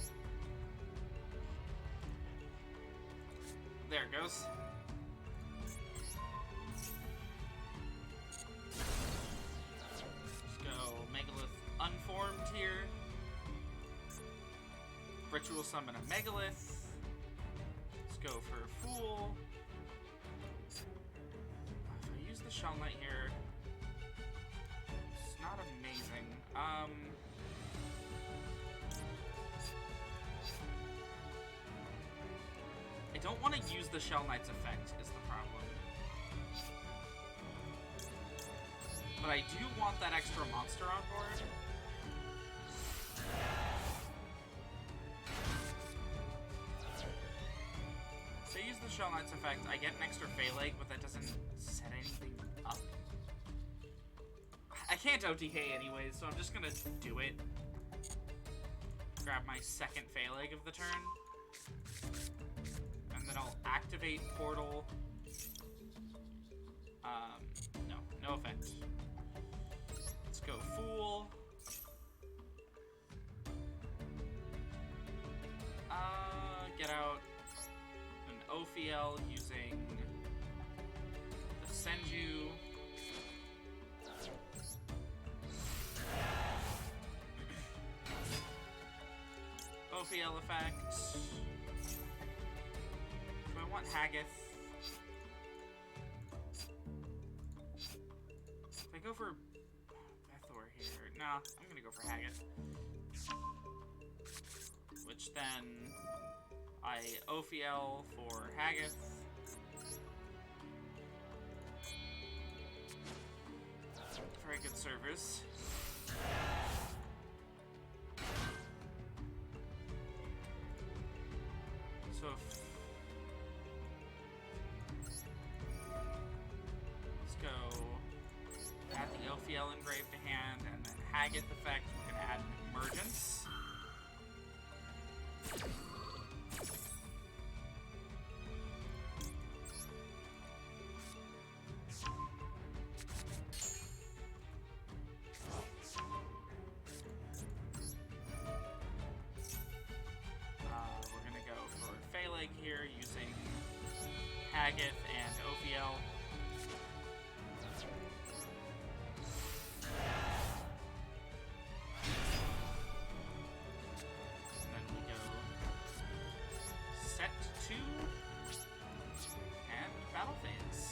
there it goes. Let's go Megalith unformed here. Ritual summon a Megalith. Let's go for Fool. If I use the Shell Knight here, it's not amazing. I don't want to use the Shell Knight's effect, is the problem. But I do want that extra monster on board. So I use the Shell Knight's effect, I get an extra Phalanx, but that doesn't set anything up. I can't OTK anyways, so I'm just gonna do it. Grab my second Phalanx of the turn. And then I'll activate Portal. No effect. Let's go Fool. Get out an Ophiel using the Senju. Ophiel effect. Do I want Haggith? If I go for Bethor here, nah, I'm gonna go for Haggith. Which then I Ophiel for Haggith. Very good service. So let's go add the Ophiel engraved to hand, and then Haggith effect. We're gonna add Emergence. Here using Haggith and Ophiel. And then we go set 2 and battle phase.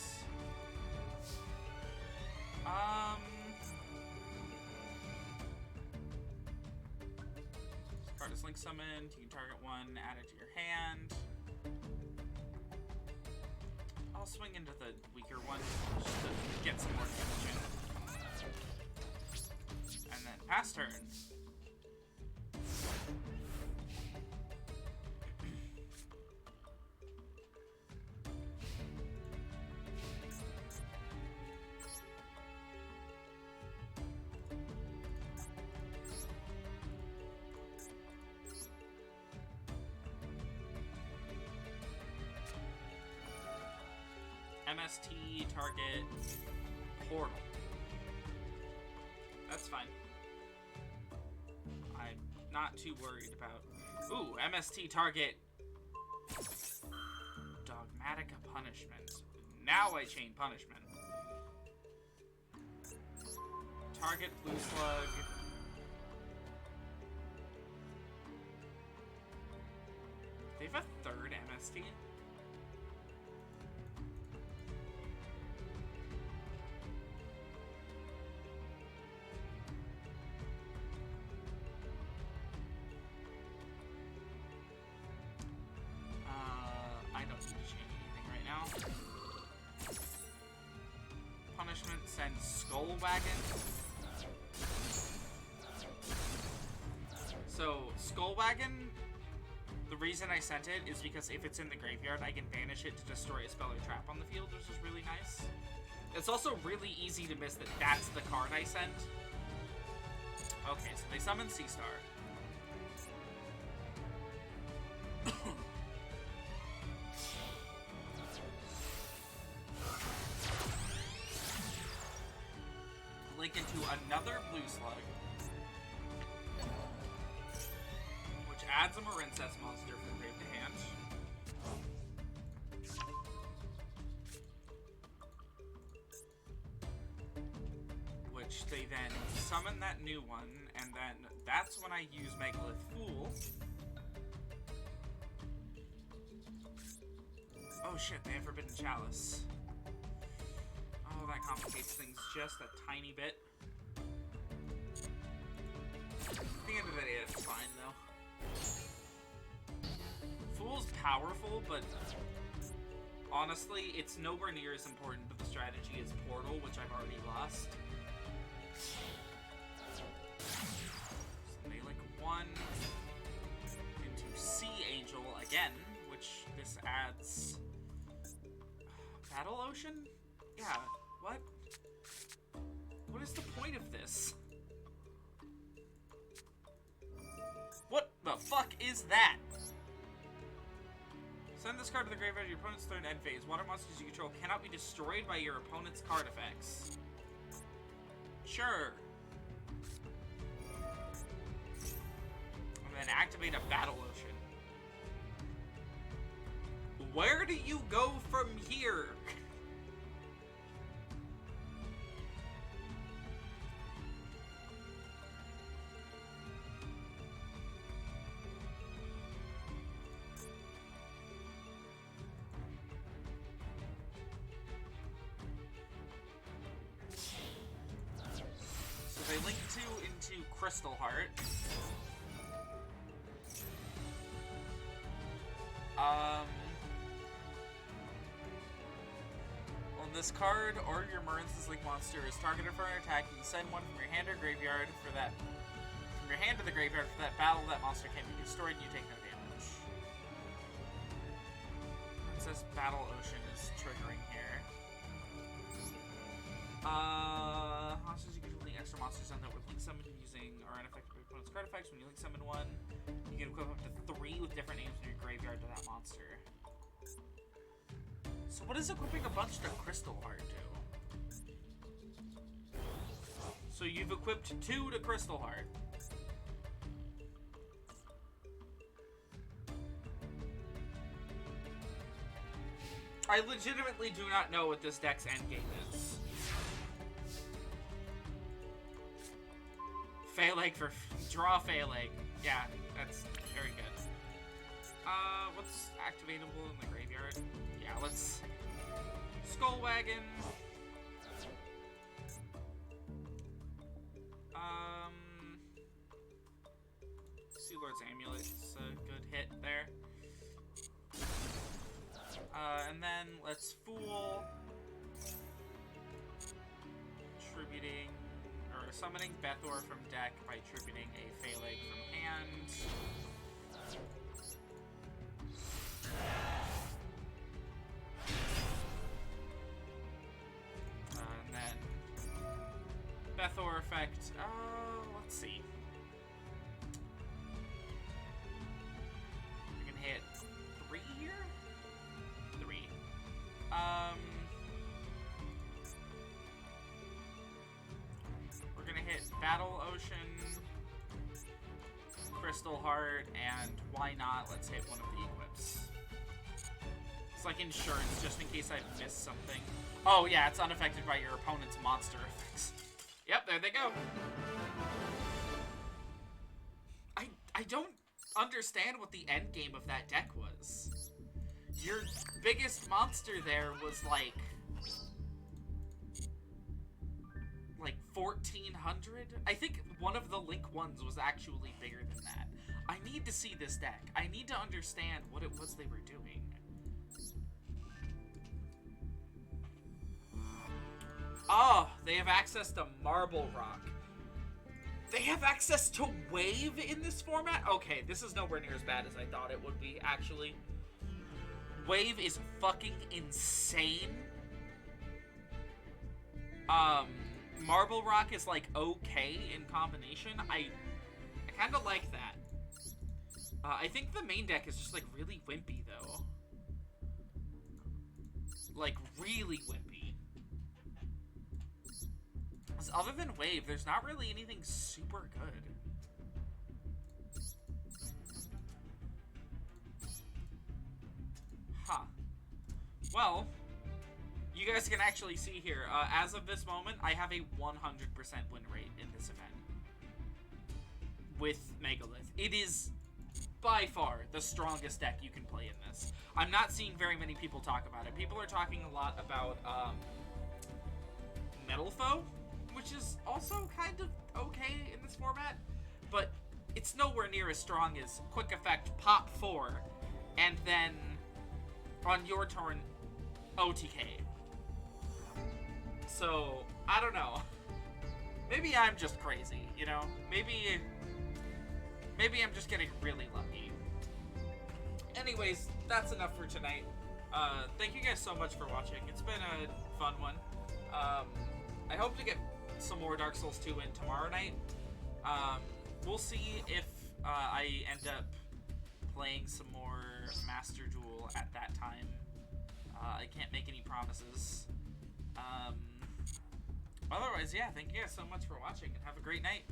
This card is link summoned. You can target one, add it to your hand. I'll swing into the weaker one just to get some more damage in. And then pass turn. MST target Portal. That's fine. I'm not too worried about. Ooh, MST target Dogmatica Punishment. Now I chain punishment. Target Blue Slug. They have a third MST. I don't need to change anything right now. Punishment sends Skull Wagon. So, Skull Wagon, the reason I sent it is because if it's in the graveyard, I can banish it to destroy a spell or trap on the field, which is really nice. It's also really easy to miss that that's the card I sent. Okay, so they summon Seastar. Link into another Blue Slug, which adds a Marincess monster from grave to hand. which they then summon that new one, and then that's when I use Megalith Fool. Oh shit, they have Forbidden Chalice. Oh, that complicates things just a tiny bit. At the end of the day, it's fine, though. Fool's powerful, but honestly, it's nowhere near as important to the strategy as Portal, which I've already lost. So they link 1 into Sea Angel again, which this adds... Battle Ocean? Yeah, what? What is the point of this? What the fuck is that? Send this card to the graveyard of your opponent's third end phase. Water monsters you control cannot be destroyed by your opponent's card effects. Sure. And then activate a Battle Ocean. Where do you go from here? So they link 2 into Crystal Heart. On this card, or your Marin's Link monster is targeted for an attack, you can send one from your hand or graveyard for that. From your hand to the graveyard for that battle, that monster can be destroyed and you take no damage. Princess Battle Ocean is triggering here. Monsters you can link extra monsters on that with link summon using are unaffected by opponent's card effects. When you link summon one, you can equip up to 3 with different names in your graveyard to that monster. So what does equipping a bunch to Crystal Heart do? So you've equipped 2 to Crystal Heart. I legitimately do not know what this deck's endgame is. Phalanx for draw Phalanx. Yeah, that's very good. What's activatable in the graveyard? Yeah, let's Skull Wagon. Sea Lord's Amulet's a good hit there. And then let's Fool. Tributing, or summoning Bethor from deck by tributing a Phalanx from hand. And then Bethor effect, let's see. We can hit 3 here? 3. We're gonna hit Battle Ocean, Crystal Heart, and why not, let's hit one of the equips. It's like insurance, just in case I missed something. Oh yeah, it's unaffected by your opponent's monster effects. Yep, there they go. I don't understand what the end game of that deck was. Your biggest monster there was like 1400? I think one of the Link ones was actually bigger than that. I need to see this deck. I need to understand what it was they were doing. Oh, they have access to Marble Rock. They have access to Wave in this format? Okay, this is nowhere near as bad as I thought it would be, actually. Wave is fucking insane. Marble Rock is, like, okay in combination. I kind of like that. I think the main deck is just, like, really wimpy, though. Like, really wimpy. 'Cause other than Wave, there's not really anything super good. Huh. Well, You guys can actually see here, as of this moment, I have a 100% win rate in this event. With Megalith. It is, by far, the strongest deck you can play in this. I'm not seeing very many people talk about it. People are talking a lot about, Metal Foe, which is also kind of okay in this format, but it's nowhere near as strong as Quick Effect Pop 4, and then, on your turn, OTK. So, I don't know. Maybe I'm just crazy, you know? Maybe I'm just getting really lucky. Anyways, that's enough for tonight. Thank you guys so much for watching. It's been a fun one. I hope to get some more Dark Souls 2 in tomorrow night. We'll see if I end up playing some more Master Duel at that time. I can't make any promises. Otherwise, yeah, thank you guys so much for watching, and have a great night.